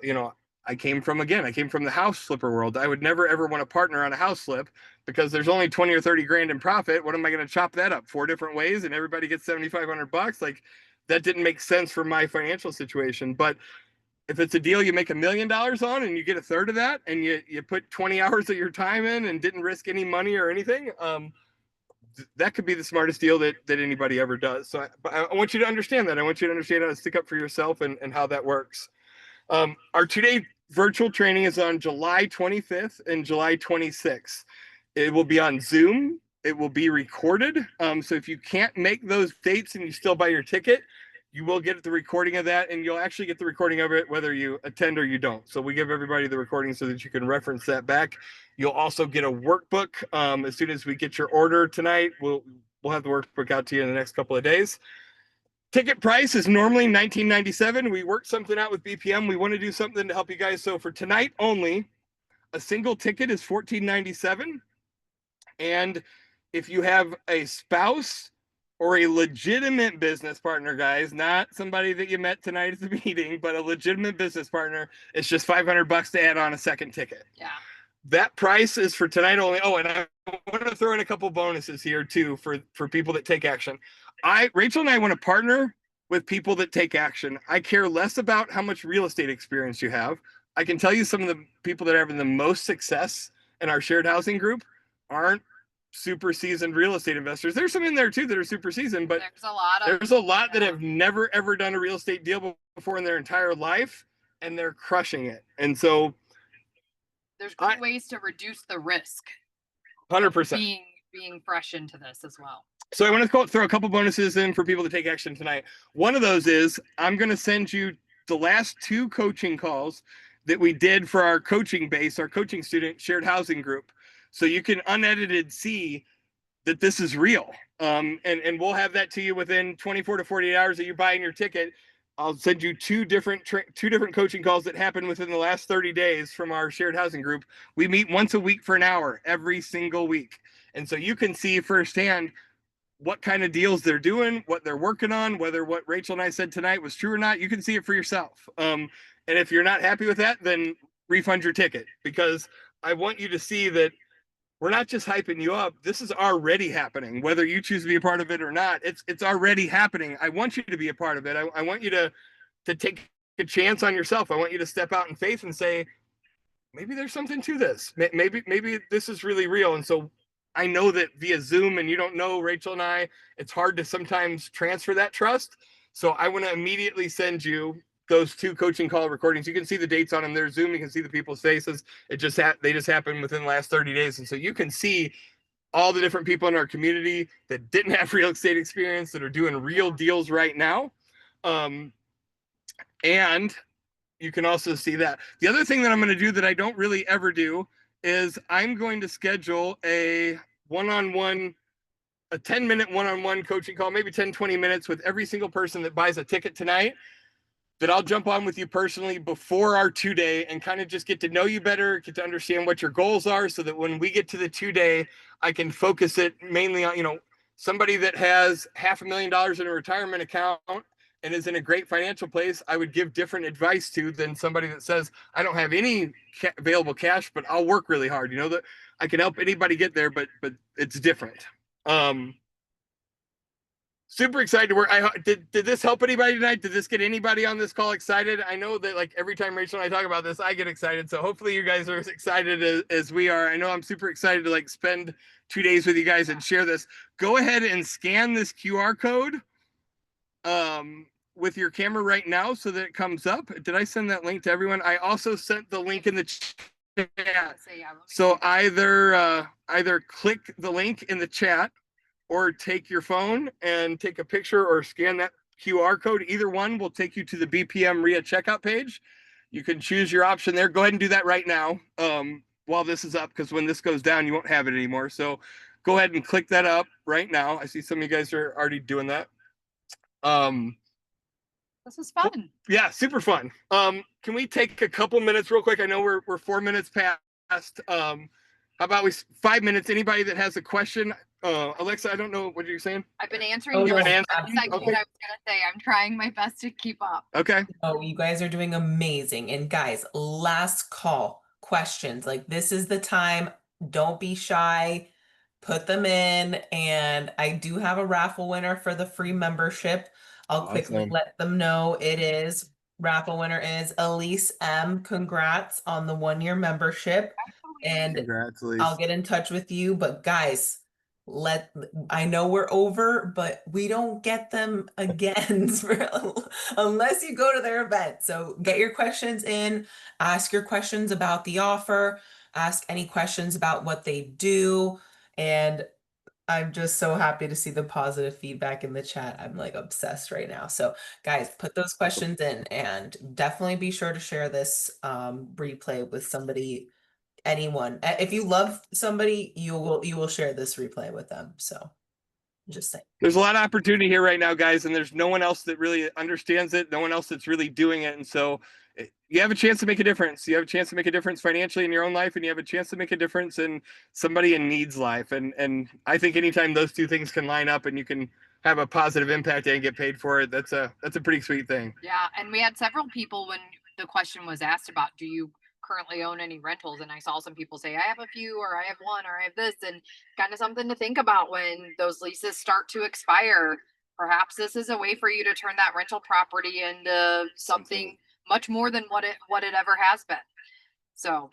I came from the house flipper world. I would never ever want to partner on a house flip because there's only 20 or 30 grand in profit. What am I going to chop that up 4 different ways and everybody gets $7,500? Like, that didn't make sense for my financial situation. But if it's a deal you make $1 million on and you get a third of that and you put 20 hours of your time in and didn't risk any money or anything, that could be the smartest deal that anybody ever does. So I want you to understand that. I want you to understand how to stick up for yourself and how that works. Our 2-day virtual training is on July 25th and July 26th. It will be on Zoom. It will be recorded. So if you can't make those dates and you still buy your ticket, you will get the recording of that, and you'll actually get the recording of it whether you attend or you don't. So we give everybody the recording so that you can reference that back. You'll also get a workbook. As soon as we get your order tonight, we'll have the workbook out to you in the next couple of days. Ticket price is normally $19.97. We worked something out with BPM. We want to do something to help you guys. So for tonight only, a single ticket is $14.97. And if you have a spouse or a legitimate business partner, guys, not somebody that you met tonight at the meeting, but a legitimate business partner, it's just $500 to add on a second ticket. Yeah. That price is for tonight only. Oh, and I want to throw in a couple bonuses here too for people that take action. Rachel and I want to partner with people that take action. I care less about how much real estate experience you have. I can tell you some of the people that are having the most success in our shared housing group aren't super seasoned real estate investors. There's some in there too that are super seasoned, but there's a lot that have never ever done a real estate deal before in their entire life, and they're crushing it. And so there's good ways to reduce the risk. 100%. Being fresh into this as well. So I want to throw a couple bonuses in for people to take action tonight. One of those is I'm going to send you the last 2 coaching calls that we did for our coaching base, our coaching student shared housing group. So you can unedited see that this is real. And we'll have that to you within 24 to 48 hours of you buying your ticket. I'll send you 2 different coaching calls that happened within the last 30 days from our shared housing group. We meet once a week for an hour every single week. And so you can see firsthand what kind of deals they're doing, what they're working on, whether what Rachel and I said tonight was true or not. You can see it for yourself. And if you're not happy with that, then refund your ticket, because I want you to see that we're not just hyping you up. This is already happening, whether you choose to be a part of it or not. It's already happening. I want you to be a part of it. I want you to take a chance on yourself. I want you to step out in faith and say, maybe there's something to this. Maybe this is really real. And so I know that via Zoom, and you don't know Rachel and I, it's hard to sometimes transfer that trust. So I want to immediately send you those 2 coaching call recordings. You can see the dates on them. They're Zoom. You can see the people's faces. They just happened within the last 30 days. And so you can see all the different people in our community that didn't have real estate experience that are doing real deals right now. And you can also see that. The other thing that I'm going to do that I don't really ever do is I'm going to schedule a 10-minute one-on-one coaching call, maybe 10, 20 minutes with every single person that buys a ticket tonight, that I'll jump on with you personally before our 2-day and kind of just get to know you better, get to understand what your goals are, so that when we get to the 2-day, I can focus it mainly on, somebody that has $500,000 in a retirement account and is in a great financial place. I would give different advice to than somebody that says, I don't have any available cash, but I'll work really hard. That I can help anybody get there, but it's different. Super excited to work. Did this help anybody tonight? Did this get anybody on this call excited? I know that like every time Rachel and I talk about this, I get excited. So hopefully you guys are as excited as we are. I know I'm super excited to like spend 2 days with you guys and share this. Go ahead and scan this QR code. with your camera right now so that it comes up. Did I send that link to everyone? I also sent the link in the chat. So, yeah, let me So see. either click the link in the chat or take your phone and take a picture or scan that QR code. Either one will take you to the BPM RIA checkout page. You can choose your option there. Go ahead and do that right now while this is up, because when this goes down, you won't have it anymore. So go ahead and click that up right now. I see some of you guys are already doing that. This was fun. Yeah, super fun. Can we take a couple minutes real quick? I know we're 4 minutes past. How about we 5 minutes? Anybody that has a question? Alexa, I don't know what you're saying. I've been answering. Oh, you no, every absolutely. second. I was gonna say I'm trying my best to keep up. Okay. Oh, you guys are doing amazing. And guys, last call questions. Like, this is the time. Don't be shy. Put them in. And I do have a raffle winner for the free membership. I'll quickly Awesome. let them know it is. Raffle winner is Elise M. Congrats on the 1-year membership. And Congrats, Elise. I'll get in touch with you. But guys, I know we're over, but we don't get them again unless you go to their event. So get your questions in, ask your questions about the offer, ask any questions about what they do. And I'm just so happy to see the positive feedback in the chat. I'm like obsessed right now. So guys, put those questions in and definitely be sure to share this replay with somebody, anyone. If you love somebody, you will share this replay with them. So just saying. There's a lot of opportunity here right now, guys, and there's no one else that really understands it, no one else that's really doing it. And so you have a chance to make a difference. You have a chance to make a difference financially in your own life, and you have a chance to make a difference in somebody in need's life. And I think anytime those two things can line up and you can have a positive impact and get paid for it, that's a pretty sweet thing. Yeah, and we had several people when the question was asked about, do you currently own any rentals? And I saw some people say, I have a few, or I have one, or I have this, and kind of something to think about when those leases start to expire. Perhaps this is a way for you to turn that rental property into something much more than what it ever has been. So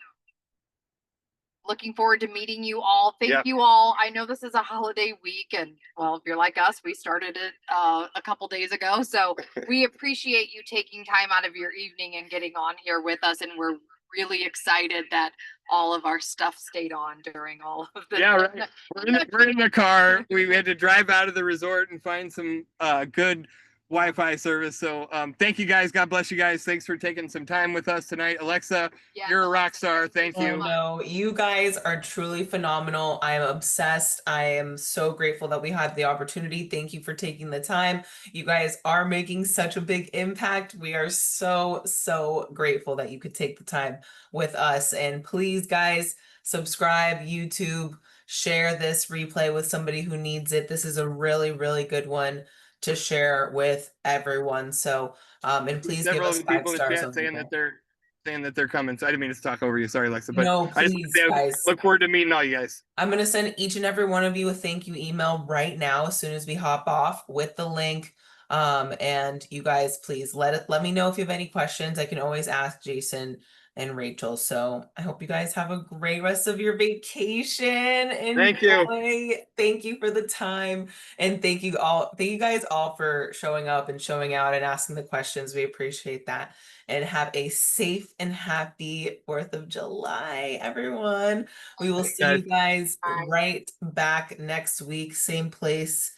looking forward to meeting you all. Thank you all. I know this is a holiday week, and well, if you're like us, we started it a couple days ago. So we appreciate you taking time out of your evening and getting on here with us. And we're really excited that all of our stuff stayed on during all of the. Yeah, right. We're in the car. We had to drive out of the resort and find some good Wi-Fi service. So thank you guys. God bless you guys. Thanks for taking some time with us tonight. Alexa, you're a rock star. Thank you. No, you guys are truly phenomenal. I am obsessed. I am so grateful that we had the opportunity. Thank you for taking the time. You guys are making such a big impact. We are so, so grateful that you could take the time with us. And please, guys, subscribe, YouTube, share this replay with somebody who needs it. This is a really, really good one to share with everyone. So and please give us 5 stars on saying that they're coming. So I didn't mean to talk over you. Sorry, Alexa. But no, please, guys. Look forward to meeting all you guys. I'm gonna send each and every one of you a thank you email right now as soon as we hop off with the link. And you guys, please let me know if you have any questions. I can always ask Jason and Rachel. So I hope you guys have a great rest of your vacation. Thank you. Thank you for the time. And thank you guys all for showing up and showing out and asking the questions. We appreciate that. And have a safe and happy 4th of July, everyone. We will see you guys right back next week. Same place,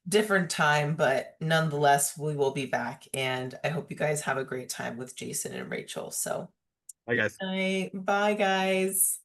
different time, but nonetheless, we will be back. And I hope you guys have a great time with Jason and Rachel. So bye, guys. bye, guys.